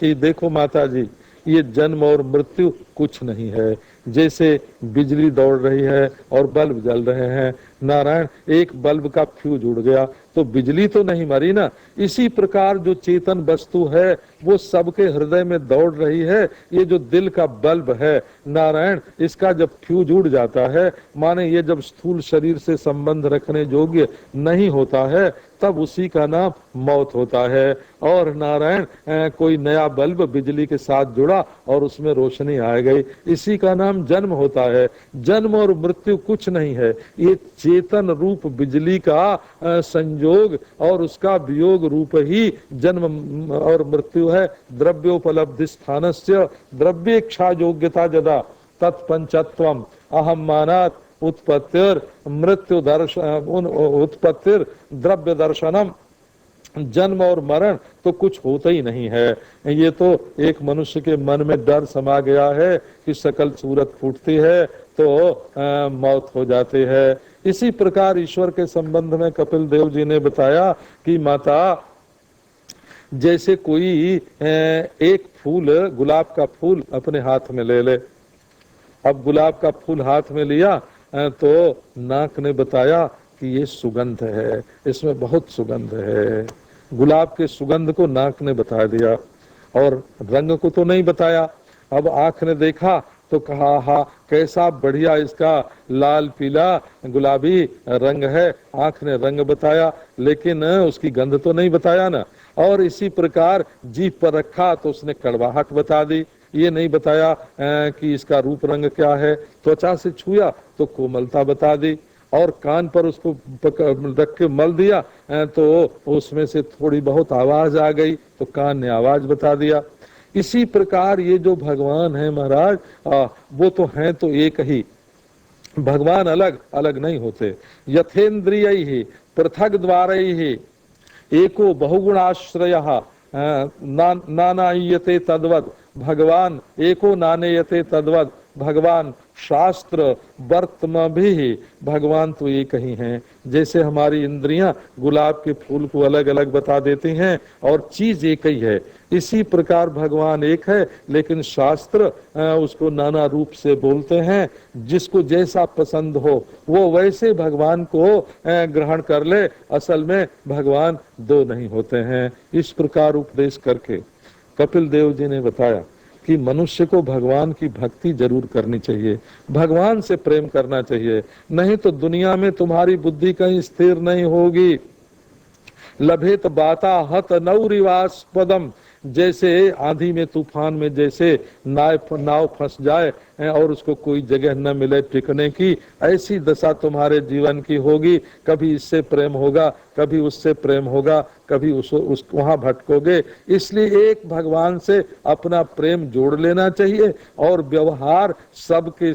कि देखो माता जी, ये जन्म और मृत्यु कुछ नहीं है। जैसे बिजली दौड़ रही है और बल्ब जल रहे हैं, नारायण एक बल्ब का फ्यूज उड़ गया तो बिजली तो नहीं मरी ना। इसी प्रकार जो चेतन वस्तु है वो सबके हृदय में दौड़ रही है। ये जो दिल का बल्ब है नारायण, इसका जब फ्यूज उड़ जाता है, माने ये जब स्थूल शरीर से संबंध रखने योग्य नहीं होता है, तब उसी का नाम मौत होता है। और नारायण कोई नया बल्ब बिजली के साथ जुड़ा और उसमें रोशनी आ गई, इसी का नाम जन्म होता है। जन्म और मृत्यु कुछ नहीं है, ये चेतन रूप बिजली का संयोग और उसका वियोग रूप ही जन्म और मृत्यु है। द्रव्योपलब्धि स्थानस्य द्रव्येच्छा योग्यता जदा तत्पंचत्वम अहम मानात उत्पत्तिर मृत्यु दर्शन उत्पत्तिर द्रव्य दर्शनम। जन्म और मरण तो कुछ होता ही नहीं है। ये तो एक मनुष्य के मन में डर समा गया है कि सकल सूरत फूटती है तो मौत हो जाती है। इसी प्रकार ईश्वर के संबंध में कपिल देव जी ने बताया कि माता, जैसे कोई एक फूल, गुलाब का फूल अपने हाथ में ले ले। अब गुलाब का फूल हाथ में लिया तो नाक ने बताया कि ये सुगंध है, इसमें बहुत सुगंध है। गुलाब के सुगंध को नाक ने बता दिया और रंग को तो नहीं बताया। अब आंख ने देखा तो कहा, हा कैसा बढ़िया इसका लाल पीला गुलाबी रंग है। आंख ने रंग बताया लेकिन उसकी गंध तो नहीं बताया ना। और इसी प्रकार जीभ पर रखा तो उसने कड़वाहट बता दी। ये नहीं बताया कि इसका रूप रंग क्या है। त्वचा से छुआ तो कोमलता बता दी, और कान पर उसको रख के मल दिया तो उसमें से थोड़ी बहुत आवाज आ गई तो कान ने आवाज बता दिया। इसी प्रकार ये जो भगवान है महाराज, वो तो हैं तो एक ही, भगवान अलग अलग नहीं होते। यथेन्द्रिय ही पृथक द्वार ही एको बहुगुणाश्रय नानायते तद्वत, भगवान एको नानेयते तद्वत, भगवान शास्त्र वर्तम भी, भगवान तो एक ही हैं। जैसे हमारी इंद्रियां गुलाब के फूल को अलग अलग बता देती हैं और चीज एक ही है, इसी प्रकार भगवान एक है, लेकिन शास्त्र उसको नाना रूप से बोलते हैं। जिसको जैसा पसंद हो वो वैसे भगवान को ग्रहण कर ले। असल में भगवान दो नहीं होते हैं। इस प्रकार उपदेश करके कपिल देव जी ने बताया कि मनुष्य को भगवान की भक्ति जरूर करनी चाहिए, भगवान से प्रेम करना चाहिए, नहीं तो दुनिया में तुम्हारी बुद्धि कहीं स्थिर नहीं होगी। लभेत बाता हत नौरिवास पदम, जैसे आंधी में तूफान में जैसे नाव फंस जाए और उसको कोई जगह न मिले टिकने की, ऐसी दशा तुम्हारे जीवन की होगी। कभी इससे प्रेम होगा, कभी उससे प्रेम होगा, कभी उस वहां भटकोगे। इसलिए एक भगवान से अपना प्रेम जोड़ लेना चाहिए और व्यवहार सबके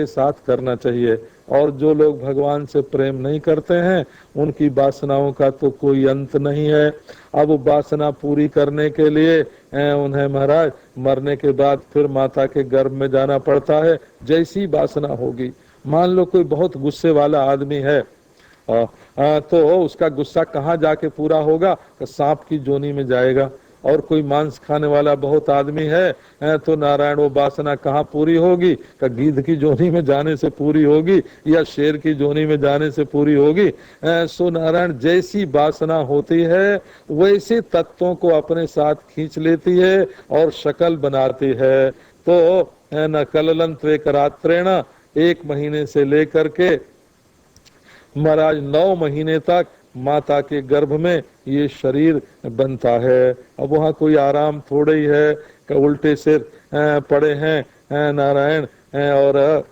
साथ करना चाहिए। और जो लोग भगवान से प्रेम नहीं करते हैं उनकी वासनाओं का तो कोई अंत नहीं है। अब वासना पूरी करने के लिए उन्हें महाराज मरने के बाद फिर माता के गर्भ में जाना पड़ता है। जैसी वासना होगी, मान लो कोई बहुत गुस्से वाला आदमी है तो उसका गुस्सा कहाँ जाके पूरा होगा? सांप की जोनी में जाएगा। और कोई मांस खाने वाला बहुत आदमी है तो नारायण वो वासना कहाँ पूरी होगी? का गीध की जोनी में जाने से पूरी होगी या शेर की जोनी में जाने से पूरी होगी? सो नारायण जैसी वासना होती है वैसे तत्वों को अपने साथ खींच लेती है और शकल बनाती है। तो न कललन त्वेकरात्रेण, 1 महीने से लेकर के महाराज 9 महीने तक माता के गर्भ में ये शरीर बनता है। अब वहाँ कोई आराम थोड़े ही है कि उल्टे सिर पड़े हैं नारायण, और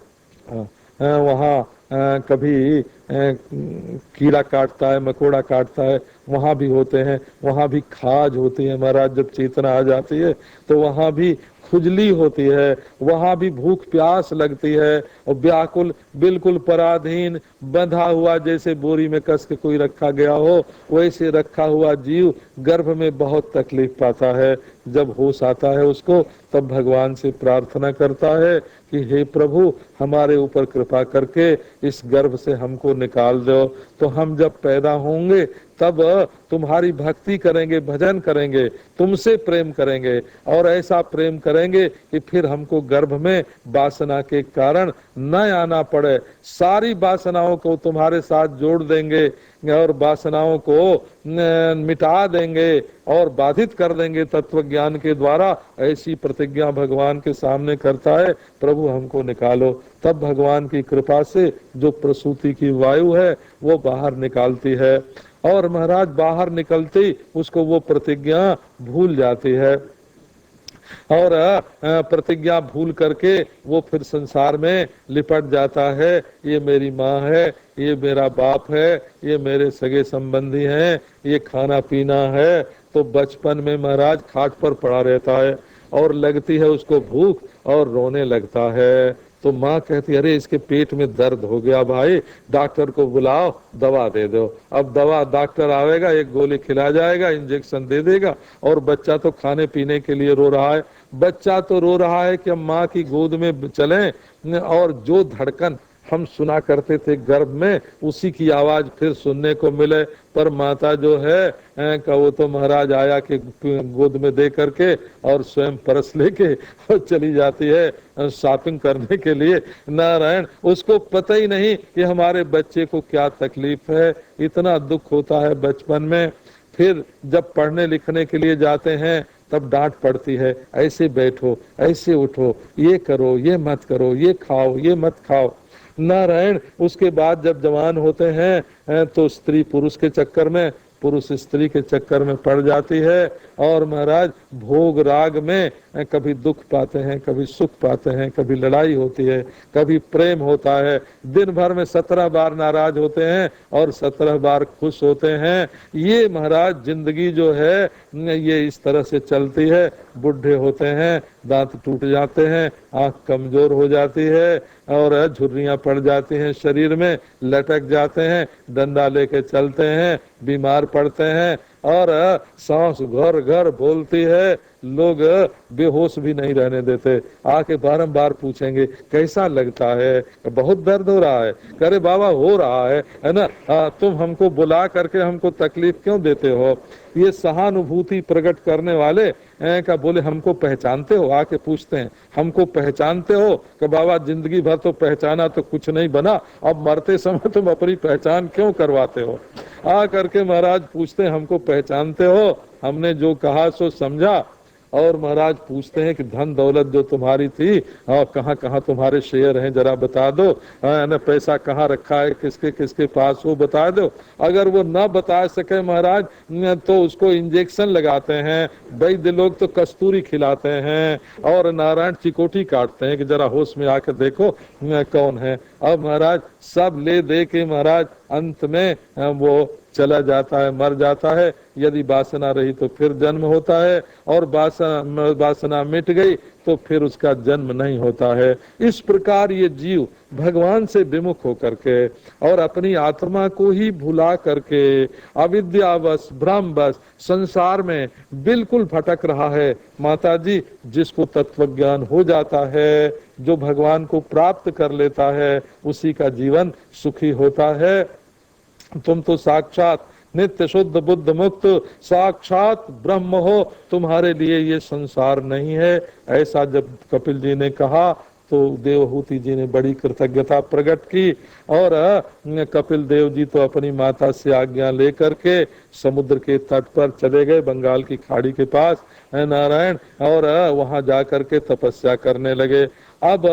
वहाँ कभी कीड़ा काटता है, मकोड़ा काटता है, वहाँ भी होते हैं। वहाँ भी खाज होती है महाराज, जब चेतना आ जाती है तो वहाँ भी खुजली होती है, वहाँ भी भूख प्यास लगती है और व्याकुल बिल्कुल पराधीन बंधा हुआ जैसे बोरी में कस के कोई रखा गया हो वैसे रखा हुआ जीव गर्भ में बहुत तकलीफ पाता है। जब होश आता है उसको तब भगवान से प्रार्थना करता है कि हे प्रभु हमारे ऊपर कृपा करके इस गर्भ से हमको निकाल दो। तो हम जब पैदा होंगे तब तुम्हारी भक्ति करेंगे, भजन करेंगे, तुमसे प्रेम करेंगे और ऐसा प्रेम करेंगे कि फिर हमको गर्भ में वासना के कारण न आना पड़े। सारी वासनाओं को तुम्हारे साथ जोड़ देंगे और वासनाओं को मिटा देंगे और बाधित कर देंगे तत्व ज्ञान के द्वारा। ऐसी प्रतिज्ञा भगवान के सामने करता है, प्रभु हमको निकालो। तब भगवान की कृपा से जो प्रसूति की वायु है वो बाहर निकालती है और महाराज बाहर निकलती उसको वो प्रतिज्ञा भूल जाती है और प्रतिज्ञा भूल करके वो फिर संसार में लिपट जाता है। ये मेरी माँ है, ये मेरा बाप है, ये मेरे सगे संबंधी हैं, ये खाना पीना है। तो बचपन में महाराज खाट पर पड़ा रहता है और लगती है उसको भूख और रोने लगता है। तो माँ कहती अरे इसके पेट में दर्द हो गया भाई, डॉक्टर को बुलाओ, दवा दे दो। अब दवा डॉक्टर आवेगा, एक गोली खिला जाएगा, इंजेक्शन दे देगा और बच्चा तो खाने पीने के लिए रो रहा है। बच्चा तो रो रहा है कि हम माँ की गोद में चलें और जो धड़कन हम सुना करते थे गर्भ में उसी की आवाज फिर सुनने को मिले। पर माता जो है का वो तो महाराज आया के गोद में दे करके और स्वयं परस लेके और चली जाती है शॉपिंग करने के लिए। नारायण उसको पता ही नहीं कि हमारे बच्चे को क्या तकलीफ है। इतना दुख होता है बचपन में। फिर जब पढ़ने लिखने के लिए जाते हैं तब डांट पड़ती है, ऐसे बैठो, ऐसे उठो, ये करो, ये मत करो, ये खाओ, ये मत खाओ। नारायण उसके बाद जब जवान होते हैं तो स्त्री पुरुष के चक्कर में, पुरुष स्त्री के चक्कर में पड़ जाती है और महाराज भोग राग में कभी दुख पाते हैं, कभी सुख पाते हैं, कभी लड़ाई होती है, कभी प्रेम होता है। दिन भर में 17 बार नाराज होते हैं और 17 बार खुश होते हैं। ये महाराज जिंदगी जो है ये इस तरह से चलती है। बुढ़े होते हैं, दांत टूट जाते हैं, आंख कमजोर हो जाती है और झुर्रियां पड़ जाती हैं, शरीर में लटक जाते हैं, डंडा लेके चलते हैं, बीमार पड़ते हैं और सांस घर घर बोलती है, लोग बेहोश भी नहीं रहने देते। आके बारंबार पूछेंगे कैसा लगता है, बहुत दर्द हो रहा है, करे बाबा हो रहा है ना, तुम हमको बुला करके हमको तकलीफ क्यों देते हो। ये सहानुभूति प्रकट करने वाले का बोले हमको पहचानते हो, आके पूछते हैं हमको पहचानते हो, कि बाबा जिंदगी भर तो पहचाना तो कुछ नहीं बना, अब मरते समय तुम अपनी पहचान क्यों करवाते हो। आ करके महाराज पूछते हैं हमको पहचानते हो, हमने जो कहा सो समझा। और महाराज पूछते हैं कि धन दौलत जो तुम्हारी थी और कहाँ कहाँ तुम्हारे शेयर हैं जरा बता दो, ना पैसा कहाँ रखा है किसके किसके पास वो बता दो। अगर वो न बता सके महाराज तो उसको इंजेक्शन लगाते हैं, वैद्य लोग तो कस्तूरी खिलाते हैं और नारायण चिकोटी काटते हैं कि जरा होश में आकर देखो कौन है। अब महाराज सब ले दे के महाराज अंत में वो चला जाता है, मर जाता है। यदि वासना रही तो फिर जन्म होता है और वासना मिट गई तो फिर उसका जन्म नहीं होता है। इस प्रकार ये जीव भगवान से विमुख होकर के और अपनी आत्मा को ही भुला करके अविद्यावश भ्रमवश संसार में बिल्कुल भटक रहा है। माता जी, जिसको तत्व ज्ञान हो जाता है, जो भगवान को प्राप्त कर लेता है, उसी का जीवन सुखी होता है। तुम तो साक्षात नित्य शुद्ध बुद्ध मुक्त साक्षात ब्रह्म हो, तुम्हारे लिए ये संसार नहीं है। ऐसा जब कपिल जी ने कहा तो देवहूति जी ने बड़ी कृतज्ञता प्रकट की और कपिल देव जी तो अपनी माता से आज्ञा लेकर के समुद्र के तट पर चले गए, बंगाल की खाड़ी के पास नारायण, और वहां जाकर के तपस्या करने लगे। अब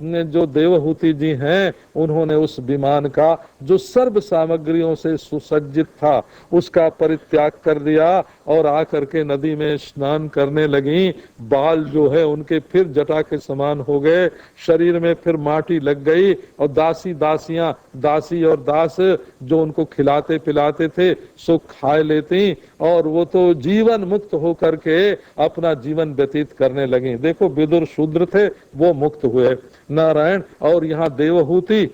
जो देवहूति जी हैं उन्होंने उस विमान का जो सर्व सामग्रियों से सुसज्जित था उसका परित्याग कर दिया और आकर के नदी में स्नान करने लगी। बाल जो है उनके फिर जटा के समान हो गए, शरीर में फिर माटी लग गई और दासी और दास जो उनको खिलाते पिलाते थे सो खा लेती और वो तो जीवन मुक्त होकर के अपना जीवन व्यतीत करने लगी। देखो विदुर शूद्र थे, वो मुक्त हुए नारायण, और यहाँ देवहूति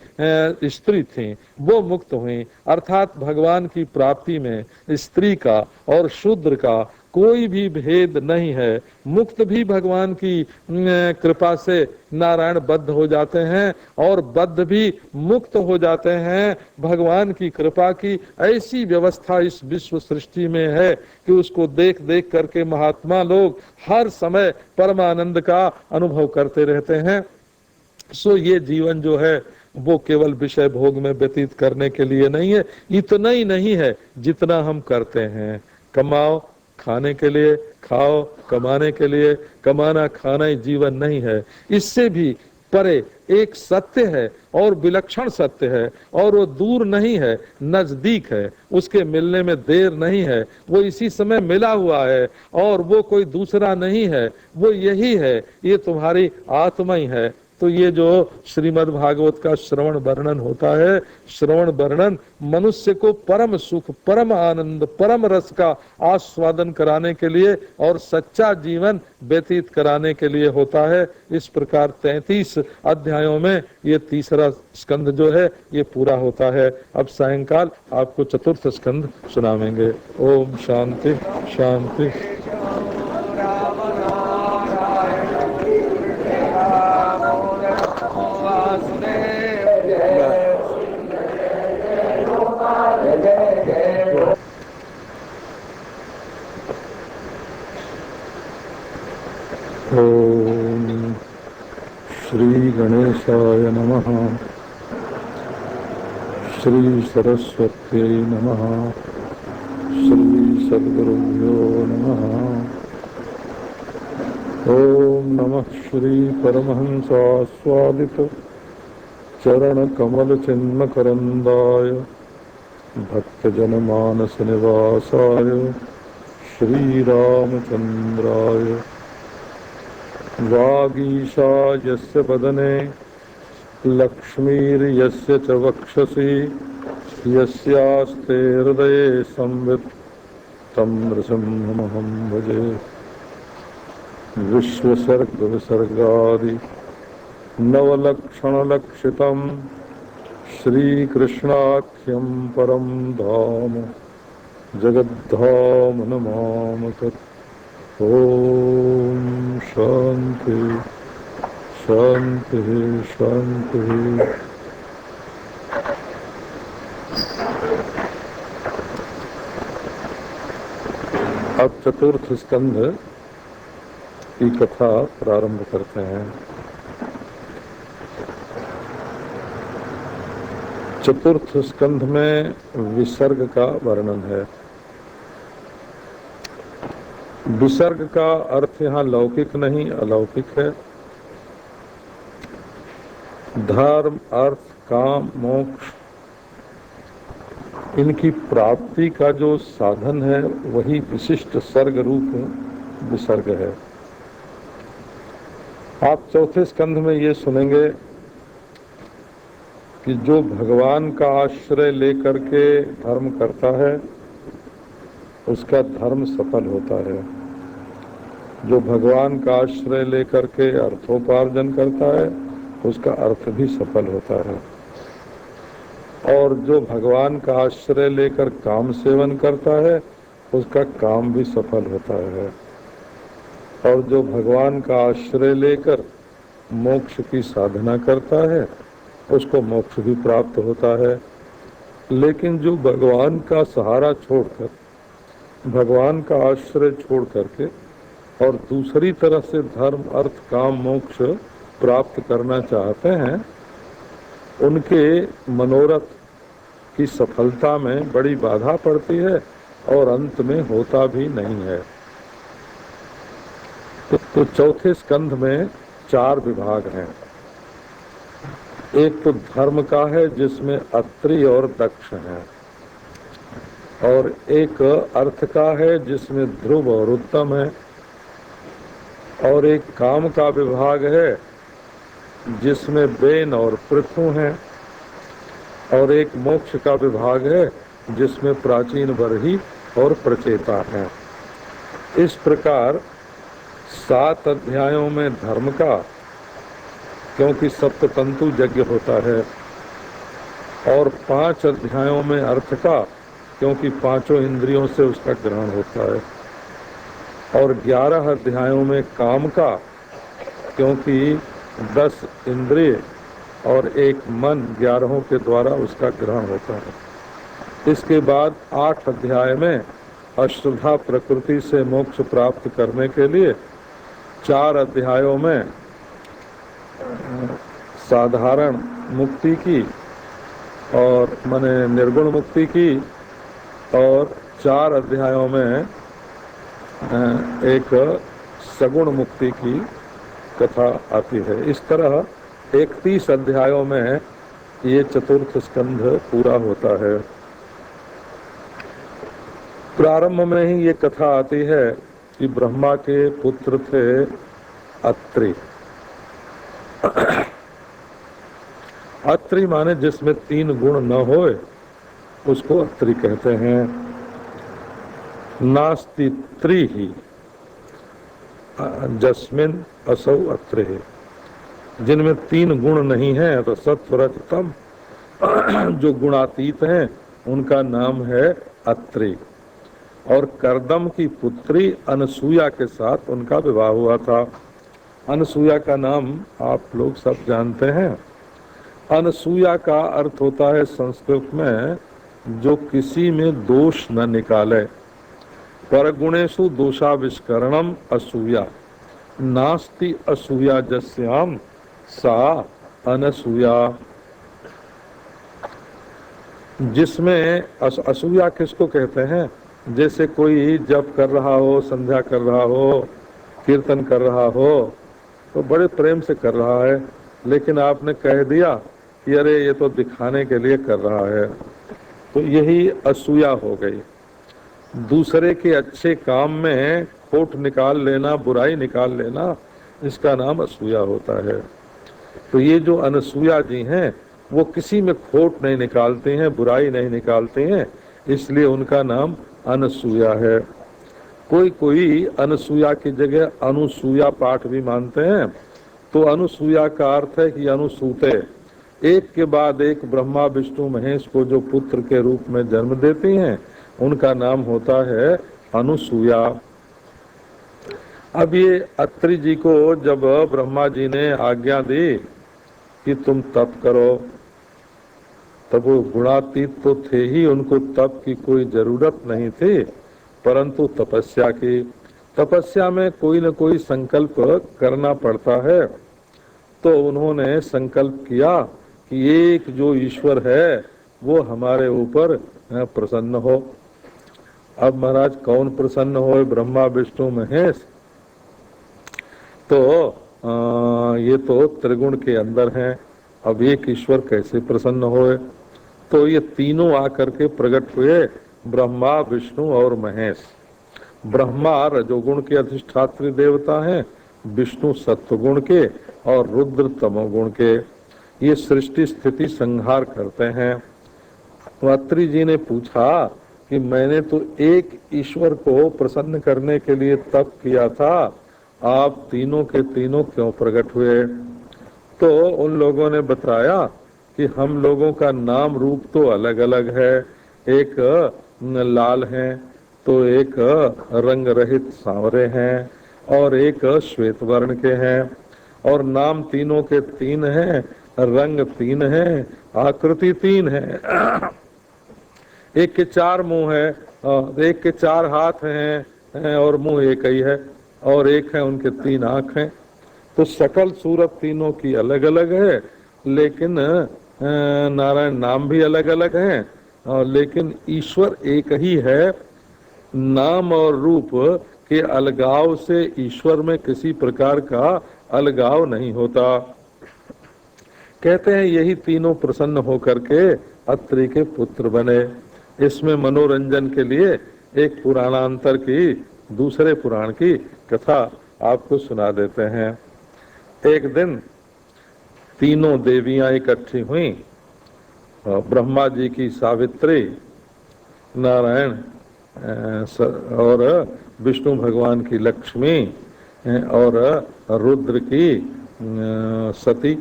स्त्री थी, वो मुक्त हुई। अर्थात भगवान की प्राप्ति में स्त्री का और शूद्र का कोई भी भेद नहीं है। मुक्त भी भगवान की कृपा से नारायण बद्ध हो जाते हैं और बद्ध भी मुक्त हो जाते हैं। भगवान की कृपा की ऐसी व्यवस्था इस विश्व सृष्टि में है कि उसको देख देख करके महात्मा लोग हर समय परमानंद का अनुभव करते रहते हैं। सो ये जीवन जो है वो केवल विषय भोग में व्यतीत करने के लिए नहीं है। इतना ही नहीं है जितना हम करते हैं। कमाओ खाने के लिए, खाओ कमाने के लिए, कमाना खाना ही जीवन नहीं है। इससे भी परे एक सत्य है और विलक्षण सत्य है और वो दूर नहीं है, नजदीक है, उसके मिलने में देर नहीं है, वो इसी समय मिला हुआ है और वो कोई दूसरा नहीं है, वो यही है, ये तुम्हारी आत्मा ही है। तो ये जो श्रीमद् भागवत का श्रवण वर्णन होता है, श्रवण वर्णन मनुष्य को परम सुख, परम आनंद, परम रस का आस्वादन कराने के लिए और सच्चा जीवन व्यतीत कराने के लिए होता है। इस प्रकार 33 अध्यायों में ये तीसरा स्कंद जो है ये पूरा होता है। अब सायंकाल आपको चतुर्थ स्कंद सुनावेंगे। ओम शांति शांति। ओम श्री गणेशाय नमः। श्री सरस्वत्यै नमः। श्री सद्गुरुभ्यो नमः। ओम नमः श्री परमहंसास्वादित चरण कमल चिन्म करंदाय भक्तजन मानस निवासाय श्रीरामचन्द्राय वागीशायस्य वदने लक्ष्मीर्यस्य च वक्षसि यस्यास्ते हृदये संवित् तं नृसिंहमहं भजे। विश्वसर्गविसर्गादि नवलक्षणलक्षितं श्रीकृष्णाख्यं परं धाम जगद्धाम नमामि तत्। ओम शांति शांति शांति। अब चतुर्थ स्कंध की कथा प्रारंभ करते हैं। चतुर्थ स्कंध में विसर्ग का वर्णन है। विसर्ग का अर्थ यहाँ लौकिक नहीं अलौकिक है। धर्म अर्थ काम मोक्ष इनकी प्राप्ति का जो साधन है वही विशिष्ट सर्ग रूप विसर्ग है। आप चौथे स्कंध में ये सुनेंगे कि जो भगवान का आश्रय लेकर के धर्म करता है उसका धर्म सफल होता है। जो भगवान का आश्रय लेकर के अर्थोपार्जन करता है उसका अर्थ भी सफल होता है। और जो भगवान का आश्रय लेकर काम सेवन करता है उसका काम भी सफल होता है। और जो भगवान का आश्रय लेकर मोक्ष की साधना करता है उसको मोक्ष भी प्राप्त होता है। लेकिन जो भगवान का सहारा छोड़कर भगवान का आश्रय छोड़ करके और दूसरी तरह से धर्म अर्थ काम मोक्ष प्राप्त करना चाहते हैं उनके मनोरथ की सफलता में बड़ी बाधा पड़ती है और अंत में होता भी नहीं है। तो चौथे स्कंध में 4 विभाग हैं। एक तो धर्म का है जिसमें अत्रि और दक्ष हैं, और एक अर्थ का है जिसमें ध्रुव और उत्तम है, और एक काम का विभाग है जिसमें बेन और पृथु हैं, और एक मोक्ष का विभाग है जिसमें प्राचीन बरही और प्रचेता हैं। इस प्रकार 7 अध्यायों में धर्म का, क्योंकि सप्ततंतु यज्ञ होता है, और 5 अध्यायों में अर्थ का, क्योंकि 5 इंद्रियों से उसका ग्रहण होता है, और 11 अध्यायों में काम का, क्योंकि 10 इंद्रिय और 1 मन 11 के द्वारा उसका ग्रहण होता है। इसके बाद 8 अध्याय में अष्टधा प्रकृति से मोक्ष प्राप्त करने के लिए 4 अध्यायों में साधारण मुक्ति की और माने निर्गुण मुक्ति की, और 4 अध्यायों में एक सगुण मुक्ति की कथा आती है। इस तरह 31 अध्यायों में ये चतुर्थ स्कंध पूरा होता है। प्रारंभ में ही ये कथा आती है कि ब्रह्मा के पुत्र थे अत्रि। अत्रि माने जिसमें 3 गुण न होए उसको अत्रि कहते हैं। नास्ति त्रि ही जस्मिन असौ अत्रि, जिनमें 3 गुण नहीं है तो सत्व रज तम जो गुणातीत हैं उनका नाम है अत्रि। और करदम की पुत्री अनसुया के साथ उनका विवाह हुआ था। अनसुया का नाम आप लोग सब जानते हैं। अनसुया का अर्थ होता है संस्कृत में जो किसी में दोष न निकाले। परगुणेषु दोषाविष्करणम असूया, नास्ति असूया जस्याम सा अनसूया। जिसमें असूया किसको कहते हैं? जैसे कोई जप कर रहा हो, संध्या कर रहा हो, कीर्तन कर रहा हो तो बड़े प्रेम से कर रहा है, लेकिन आपने कह दिया कि अरे ये तो दिखाने के लिए कर रहा है, तो यही असूया हो गई। दूसरे के अच्छे काम में खोट निकाल लेना, बुराई निकाल लेना, इसका नाम असूया होता है। तो ये जो अनसूया जी हैं वो किसी में खोट नहीं निकालते हैं, बुराई नहीं निकालते हैं, इसलिए उनका नाम अनसूया है। कोई कोई अनसूया की जगह अनुसूया पाठ भी मानते हैं। तो अनुसूया का अर्थ है कि अनुसूते, एक के बाद एक ब्रह्मा विष्णु महेश को जो पुत्र के रूप में जन्म देती हैं, उनका नाम होता है अनुसूया। अब ये अत्रि जी को जब ब्रह्मा जी ने आज्ञा दी कि तुम तप करो, तब वो गुणातीत तो थे ही, उनको तप की कोई जरूरत नहीं थी, परंतु तपस्या की, तपस्या में कोई न कोई संकल्प करना पड़ता है। तो उन्होंने संकल्प किया कि एक जो ईश्वर है वो हमारे ऊपर प्रसन्न हो। अब महाराज कौन प्रसन्न हो? ब्रह्मा विष्णु महेश तो ये तो त्रिगुण के अंदर हैं। अब एक ईश्वर कैसे प्रसन्न होए? तो ये तीनों आकर के प्रकट हुए, ब्रह्मा विष्णु और महेश। ब्रह्मा रजोगुण के अधिष्ठात्री देवता हैं, विष्णु सत्वगुण के और रुद्र तमोगुण के। ये सृष्टि स्थिति संहार करते हैं। अत्रि जी ने पूछा कि मैंने तो एक ईश्वर को प्रसन्न करने के लिए तप किया था, आप तीनों के तीनों क्यों प्रकट हुए? तो उन लोगों ने बताया कि हम लोगों का नाम रूप तो अलग अलग है, एक लाल हैं, तो एक रंग रहित सांवरे हैं, और एक श्वेत वर्ण के हैं, और नाम तीनों के तीन हैं, रंग तीन है, आकृति तीन है। एक के चार मुंह है, एक के चार हाथ हैं और मुंह एक ही है, और एक है उनके तीन आंख हैं। तो सकल सूरत तीनों की अलग अलग है, लेकिन नारायण नाम भी अलग अलग हैं, लेकिन ईश्वर एक ही है। नाम और रूप के अलगाव से ईश्वर में किसी प्रकार का अलगाव नहीं होता। कहते हैं यही तीनों प्रसन्न होकर के अत्रि के पुत्र बने। इसमें मनोरंजन के लिए एक पुराणांतर की, दूसरे पुराण की कथा आपको सुना देते हैं। एक दिन तीनों देवियां इकट्ठी हुई, ब्रह्मा जी की सावित्री, नारायण और विष्णु भगवान की लक्ष्मी और रुद्र की सती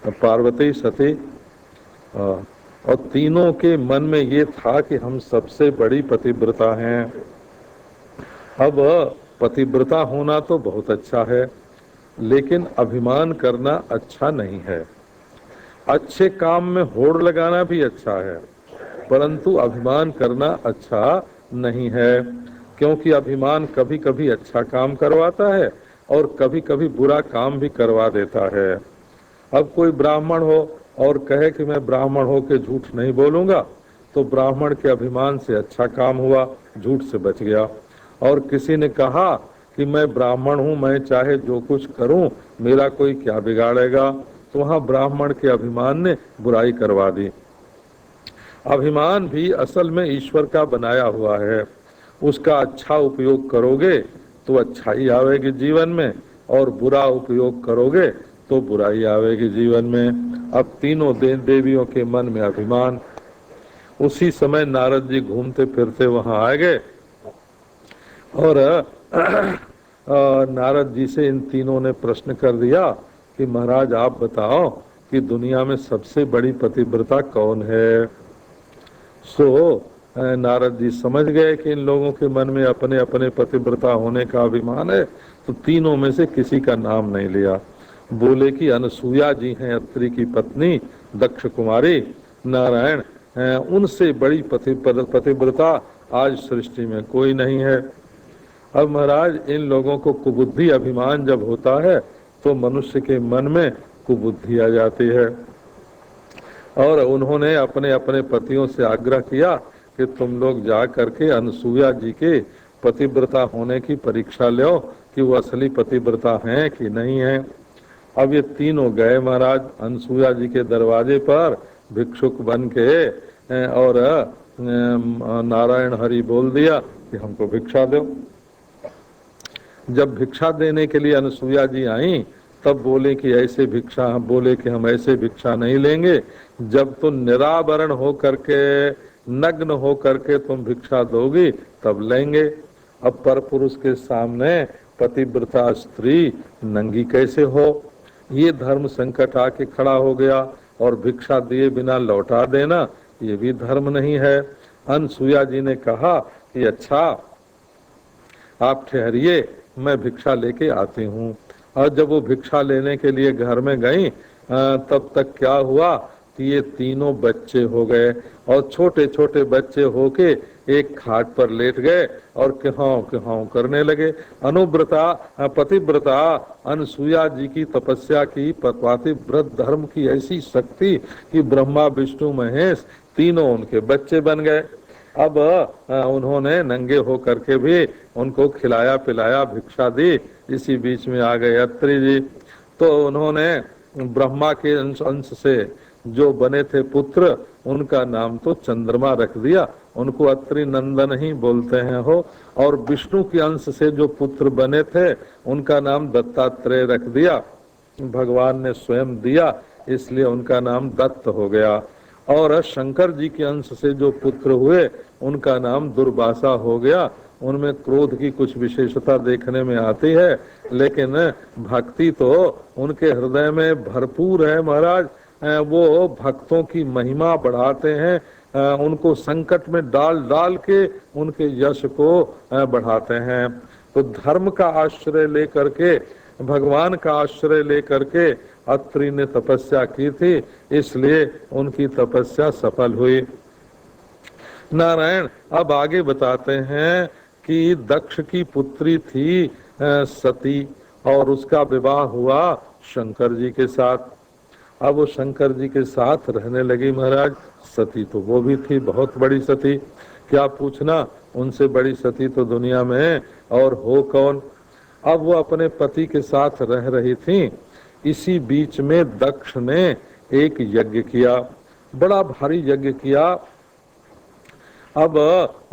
पार्वती सती, और तीनों के मन में ये था कि हम सबसे बड़ी पतिव्रता हैं। अब पतिव्रता होना तो बहुत अच्छा है, लेकिन अभिमान करना अच्छा नहीं है। अच्छे काम में होड़ लगाना भी अच्छा है, परंतु अभिमान करना अच्छा नहीं है, क्योंकि अभिमान कभी कभी अच्छा काम करवाता है और कभी कभी बुरा काम भी करवा देता है। अब कोई ब्राह्मण हो और कहे कि मैं ब्राह्मण हो के झूठ नहीं बोलूंगा, तो ब्राह्मण के अभिमान से अच्छा काम हुआ, झूठ से बच गया। और किसी ने कहा कि मैं ब्राह्मण हूँ, मैं चाहे जो कुछ करूं, मेरा कोई क्या बिगाड़ेगा, तो वहाँ ब्राह्मण के अभिमान ने बुराई करवा दी। अभिमान भी असल में ईश्वर का बनाया हुआ है, उसका अच्छा उपयोग करोगे तो अच्छाई आवेगी जीवन में, और बुरा उपयोग करोगे तो बुराई आवेगी जीवन में। अब तीनों देवियों के मन में अभिमान। उसी समय नारद जी घूमते फिरते वहां आ गए, और नारद जी से इन तीनों ने प्रश्न कर दिया कि महाराज आप बताओ कि दुनिया में सबसे बड़ी पतिव्रता कौन है। सो नारद जी समझ गए कि इन लोगों के मन में अपने अपने पतिव्रता होने का अभिमान है, तो तीनों में से किसी का नाम नहीं लिया। बोले कि अनसूया जी हैं अत्रि की पत्नी दक्ष कुमारी, नारायण उनसे बड़ी पतिव्रता आज सृष्टि में कोई नहीं है। अब महाराज इन लोगों को कुबुद्धि अभिमान जब होता है तो मनुष्य के मन में कुबुद्धि आ जाती है, और उन्होंने अपने अपने पतियों से आग्रह किया कि तुम लोग जा करके अनसूया जी के पतिव्रता होने की परीक्षा लो कि वो असली पतिव्रता हैं कि नहीं हैं। अब ये तीनों गए महाराज अनसूया जी के दरवाजे पर भिक्षुक बन के, और नारायण हरि बोल दिया कि हमको भिक्षा दो। जब भिक्षा देने के लिए अनुसुईया जी आई तब बोले कि ऐसे भिक्षा, बोले कि हम ऐसे भिक्षा नहीं लेंगे, जब तुम निराभरण हो करके, नग्न हो करके तुम भिक्षा दोगी तब लेंगे। अब परपुरुष के सामने पतिव्रता स्त्री नंगी कैसे हो? ये धर्म संकट आके खड़ा हो गया। और भिक्षा दिए बिना लौटा देना ये भी धर्म नहीं है। अनुसुईया जी ने कहा कि अच्छा आप ठहरिए, मैं भिक्षा लेके आती हूँ। और जब वो भिक्षा लेने के लिए घर में गई तब तक क्या हुआ कि ये तीनों बच्चे हो गए और छोटे छोटे बच्चे होके एक खाट पर लेट गए और किहां किहां करने लगे। अनुव्रता पतिव्रता अनुसुईया जी की तपस्या की, पतिव्रत धर्म की ऐसी शक्ति कि ब्रह्मा विष्णु महेश तीनों उनके बच्चे बन गए। अब उन्होंने नंगे हो करके भी उनको खिलाया पिलाया, भिक्षा दी। इसी बीच में आ गए अत्रि जी, तो उन्होंने ब्रह्मा के अंश से जो बने थे पुत्र उनका नाम तो चंद्रमा रख दिया, उनको अत्रि नंदन ही बोलते हैं हो। और विष्णु के अंश से जो पुत्र बने थे उनका नाम दत्तात्रेय रख दिया, भगवान ने स्वयं दिया इसलिए उनका नाम दत्त हो गया। और शंकर जी के अंश से जो पुत्र हुए उनका नाम दुर्वासा हो गया। उनमें क्रोध की कुछ विशेषता देखने में आती है, लेकिन भक्ति तो उनके हृदय में भरपूर है महाराज। वो भक्तों की महिमा बढ़ाते हैं, उनको संकट में डाल डाल के उनके यश को बढ़ाते हैं। तो धर्म का आश्रय लेकर के, भगवान का आश्रय लेकर के अत्रि ने तपस्या की थी, इसलिए उनकी तपस्या सफल हुई। नारायण अब आगे बताते हैं कि दक्ष की पुत्री थी सती और उसका विवाह हुआ शंकर जी के साथ। अब वो शंकर जी के साथ रहने लगी महाराज। सती तो वो भी थी बहुत बड़ी सती, क्या पूछना, उनसे बड़ी सती तो दुनिया में और हो कौन। अब वो अपने पति के साथ रह रही थी। इसी बीच में दक्ष ने एक यज्ञ किया, बड़ा भारी यज्ञ किया। अब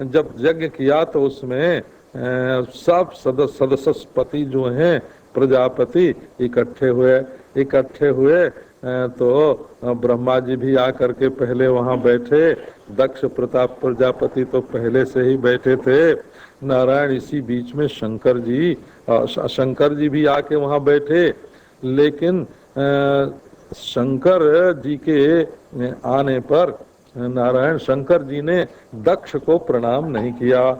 जब यज्ञ किया तो उसमें सब सदस्यपति जो हैं प्रजापति इकट्ठे हुए तो ब्रह्मा जी भी आकर के पहले वहां बैठे। दक्ष प्रताप प्रजापति तो पहले से ही बैठे थे। नारायण इसी बीच में शंकर जी भी आके वहां बैठे, लेकिन शंकर जी के आने पर नारायण शंकर जी ने दक्ष को प्रणाम नहीं किया।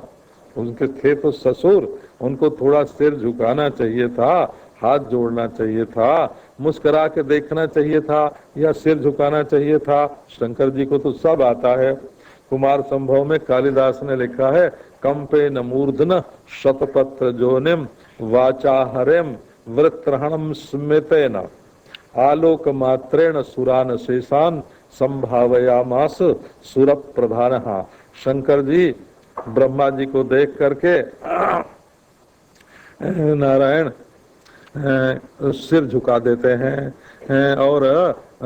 उनके थे तो ससुर, उनको थोड़ा सिर झुकाना चाहिए था, हाथ जोड़ना चाहिए था, मुस्कुरा के देखना चाहिए था या सिर झुकाना चाहिए था। शंकर जी को तो सब आता है। कुमार संभव में कालिदास ने लिखा है, कंपे न मूर्धन शतपत्र जोनिम वाचा हरिम वृत्रहणम स्मितेन आलोक मात्रेण सुरान शेषान संभावयामास सुर प्रधान। शंकर जी ब्रह्मा जी को देख करके नारायण सिर झुका देते हैं और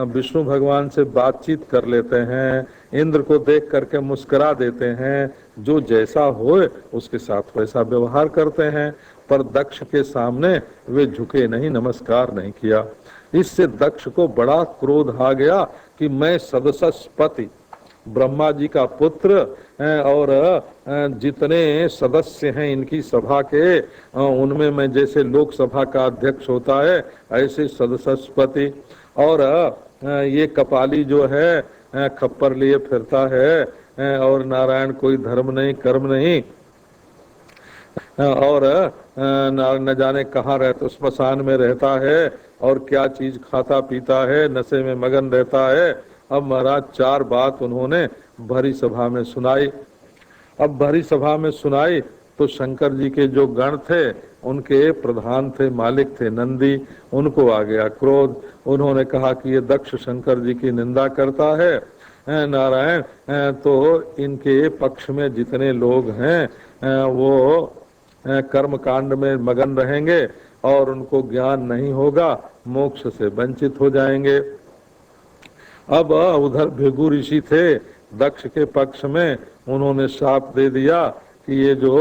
विष्णु भगवान से बातचीत कर लेते हैं, इंद्र को देख करके मुस्कुरा देते हैं, जो जैसा होए उसके साथ वैसा व्यवहार करते हैं। पर दक्ष के सामने वे झुके नहीं, नमस्कार नहीं किया। इससे दक्ष को बड़ा क्रोध आ गया कि मैं सदस्यपति ब्रह्मा जी का पुत्र और जितने सदस्य हैं इनकी सभा के, उनमें मैं जैसे लोकसभा का अध्यक्ष होता है ऐसे सदस्यपति, और ये कपाली जो है खप्पर लिए फिरता है और नारायण कोई धर्म नहीं कर्म नहीं, और न जाने कहाँ रहता, स्मशान में रहता है और क्या चीज खाता पीता है, नशे में मगन रहता है। अब महाराज चार बात उन्होंने भरी सभा में सुनाई। अब भरी सभा में सुनाई तो शंकर जी के जो गण थे, उनके प्रधान थे, मालिक थे नंदी, उनको आ गया क्रोध। उन्होंने कहा कि ये दक्ष शंकर जी की निंदा करता है। नारायण तो इनके पक्ष में जितने लोग हैं वो कर्म कांड में मगन रहेंगे और उनको ज्ञान नहीं होगा, मोक्ष से वंचित हो जाएंगे। अब उधर भृगु ऋषि थे, दक्ष के पक्ष में उन्होंने शाप दे दिया कि ये जो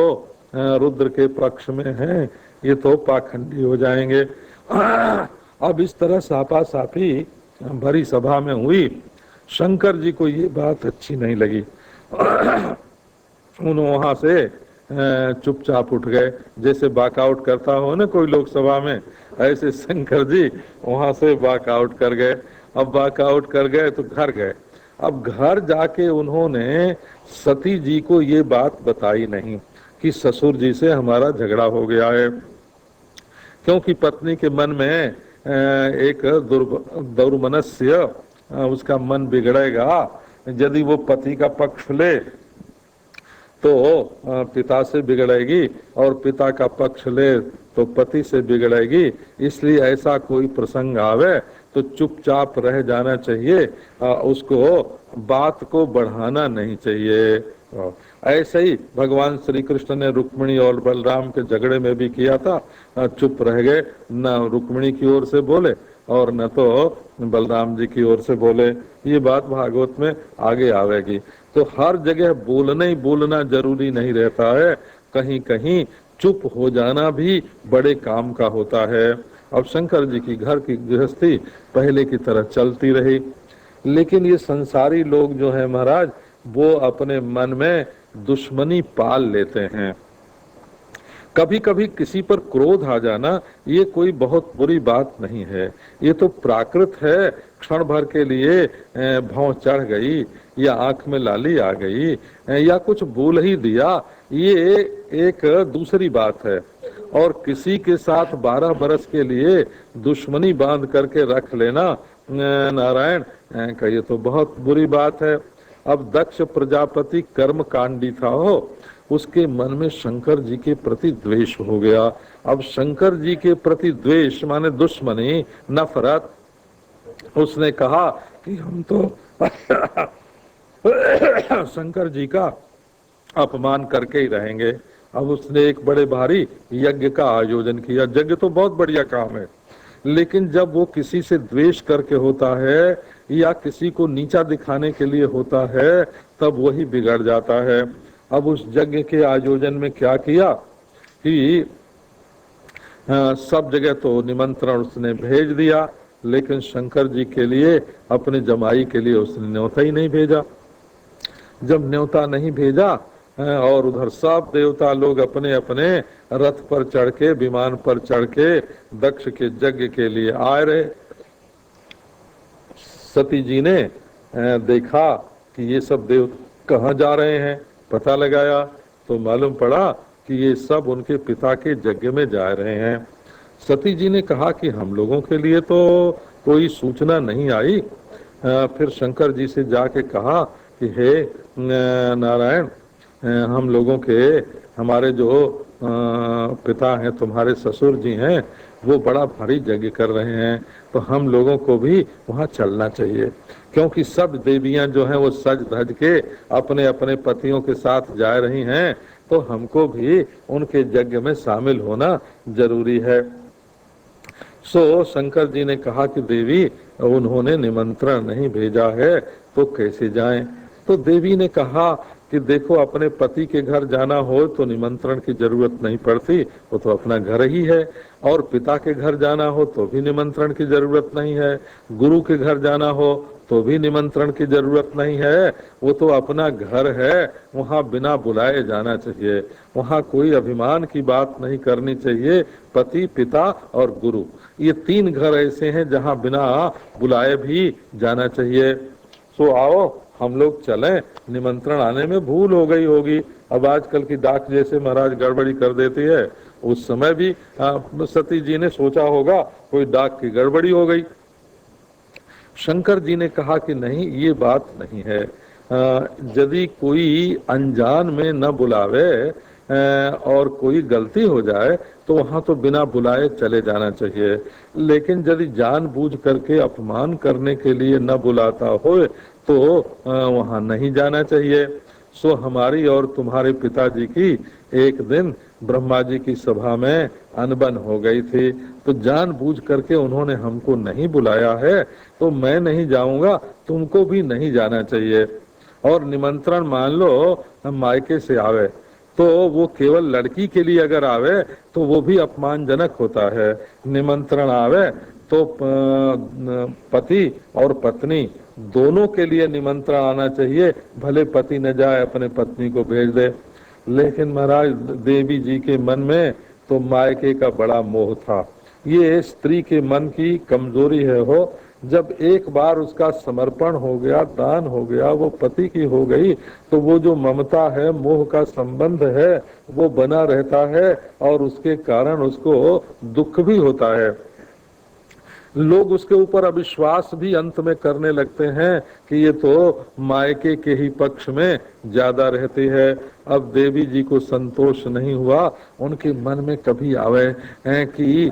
रुद्र के पक्ष में हैं ये तो पाखंडी हो जाएंगे। अब इस तरह सापा सापी भरी सभा में हुई। शंकर जी को ये बात अच्छी नहीं लगी। उन्होंने वहां से चुपचाप उठ गए, जैसे बाकआउट करता हो ना कोई लोकसभा में, ऐसे शंकर जी वहां से बाकआउट कर गए। अब बाकआउट कर गए तो घर गए। अब घर जाके उन्होंने सती जी को ये बात बताई नहीं कि ससुर जी से हमारा झगड़ा हो गया है, क्योंकि पत्नी के मन में एक दुर्मनस्य, उसका मन बिगड़ेगा। यदि वो पति का पक्ष ले तो पिता से बिगड़ेगी, और पिता का पक्ष ले तो पति से बिगड़ेगी। इसलिए ऐसा कोई प्रसंग आवे तो चुपचाप रह जाना चाहिए, उसको बात को बढ़ाना नहीं चाहिए। ऐसे ही भगवान श्री कृष्ण ने रुक्मिणी और बलराम के झगड़े में भी किया था, चुप रह गए, न रुक्मिणी की ओर से बोले और न तो बलराम जी की ओर से बोले। ये बात भागवत में आगे आवेगी। तो हर जगह बोलना ही बोलना जरूरी नहीं रहता है, कहीं कहीं चुप हो जाना भी बड़े काम का होता है। अब शंकर जी की घर की गृहस्थी पहले की तरह चलती रही, लेकिन ये संसारी लोग जो है महाराज, वो अपने मन में दुश्मनी पाल लेते हैं। कभी कभी किसी पर क्रोध आ जाना ये कोई बहुत बुरी बात नहीं है, ये तो प्राकृत है। क्षण भर के लिए भौं चढ़ गई या आंख में लाली आ गई या कुछ बोल ही दिया, ये एक दूसरी बात है। और किसी के साथ 12 बरस के लिए दुश्मनी बांध करके रख लेना नारायण का, ये तो बहुत बुरी बात है। अब दक्ष प्रजापति कर्म कांडी था हो, उसके मन में शंकर जी के प्रति द्वेष हो गया। अब शंकर जी के प्रति द्वेष माने दुश्मनी, नफरत। उसने कहा कि हम तो शंकर जी का अपमान करके ही रहेंगे। अब उसने एक बड़े भारी यज्ञ का आयोजन किया। यज्ञ तो बहुत बढ़िया काम है, लेकिन जब वो किसी से द्वेष करके होता है या किसी को नीचा दिखाने के लिए होता है, तब वही बिगड़ जाता है। अब उस यज्ञ के आयोजन में क्या किया कि सब जगह तो निमंत्रण उसने भेज दिया, लेकिन शंकर जी के लिए, अपने जमाई के लिए उसने न्योता ही नहीं भेजा। जब न्योता नहीं भेजा और उधर सब देवता लोग अपने अपने रथ पर चढ़ के, विमान पर चढ़ के दक्ष के यज्ञ के लिए आए रहे। सती जी ने देखा कि ये सब देव कहाँ जा रहे हैं, पता लगाया तो मालूम पड़ा कि ये सब उनके पिता के यज्ञ में जा रहे हैं। सती जी ने कहा कि हम लोगों के लिए तो कोई सूचना नहीं आई। फिर शंकर जी से जाके कहा कि हे नारायण, हम लोगों के, हमारे जो पिता हैं, तुम्हारे ससुर जी हैं, वो बड़ा भारी यज्ञ कर रहे हैं, तो हम लोगों को भी वहाँ चलना चाहिए, क्योंकि सब देवियां जो हैं वो सज धज के अपने अपने पतियों के साथ जा रही हैं, तो हमको भी उनके यज्ञ में शामिल होना जरूरी है। सो शंकर जी ने कहा कि देवी, उन्होंने निमंत्रण नहीं भेजा है तो कैसे जाएं? तो देवी ने कहा कि देखो, अपने पति के घर जाना हो तो निमंत्रण की जरूरत नहीं पड़ती, वो तो अपना घर ही है। और पिता के घर जाना हो तो भी निमंत्रण की जरूरत नहीं है। गुरु के घर जाना हो तो भी निमंत्रण की जरूरत नहीं है, वो तो अपना घर है, वहाँ बिना बुलाए जाना चाहिए। वहाँ कोई अभिमान की बात नहीं करनी चाहिए। पति, पिता और गुरु, ये 3 घर ऐसे हैं जहाँ बिना बुलाए भी जाना चाहिए। सो आओ हम लोग चलें, निमंत्रण आने में भूल हो गई होगी। अब आजकल की डाक जैसे महाराज गड़बड़ी कर देती है, उस समय भी सती जी ने सोचा होगा कोई डाक की गड़बड़ी हो गई। शंकर जी ने कहा कि नहीं, ये बात नहीं है। यदि कोई अनजान में न बुलावे और कोई गलती हो जाए तो वहां तो बिना बुलाए चले जाना चाहिए, लेकिन यदि जानबूझ करके अपमान करने के लिए न बुलाता हो तो वहां नहीं जाना चाहिए। सो हमारी और तुम्हारे पिताजी की एक दिन ब्रह्मा जी की सभा में अनबन हो गई थी, तो जानबूझ करके उन्होंने हमको नहीं बुलाया है, तो मैं नहीं जाऊंगा, तुमको भी नहीं जाना चाहिए। और निमंत्रण मान लो मायके से आवे तो वो केवल लड़की के लिए अगर आवे तो वो भी अपमानजनक होता है। निमंत्रण आवे तो पति और पत्नी दोनों के लिए निमंत्रण आना चाहिए, भले पति न जाए अपने पत्नी को भेज दे। लेकिन महाराज देवी जी के मन में तो मायके का बड़ा मोह था। ये स्त्री के मन की कमजोरी है हो, जब एक बार उसका समर्पण हो गया, दान हो गया, वो पति की हो गई, तो वो जो ममता है, मोह का संबंध है, वो बना रहता है और उसके कारण उसको दुख भी होता है। लोग उसके ऊपर अविश्वास भी अंत में करने लगते हैं कि ये तो मायके के ही पक्ष में ज्यादा रहती है। अब देवी जी को संतोष नहीं हुआ, उनके मन में कभी आवे कि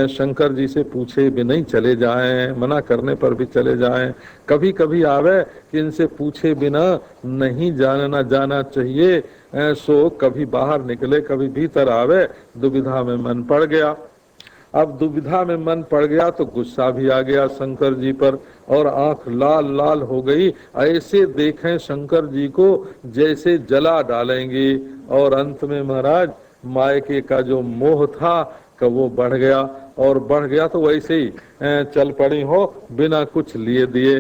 शंकर जी से पूछे भी नहीं चले जाएं, मना करने पर भी चले जाएं। कभी कभी आवे कि इनसे पूछे बिना नहीं जाना चाहिए, सो कभी बाहर निकले कभी भीतर आवे। दुविधा में मन पड़ गया। अब दुविधा में मन पड़ गया तो गुस्सा भी आ गया शंकर जी पर और आंख लाल लाल हो गई। ऐसे देखें शंकर जी को जैसे जला डालेंगे। और अंत में महाराज मायके का जो मोह था कि वो बढ़ गया, और बढ़ गया तो वैसे ही चल पड़ी हो बिना कुछ लिए दिए।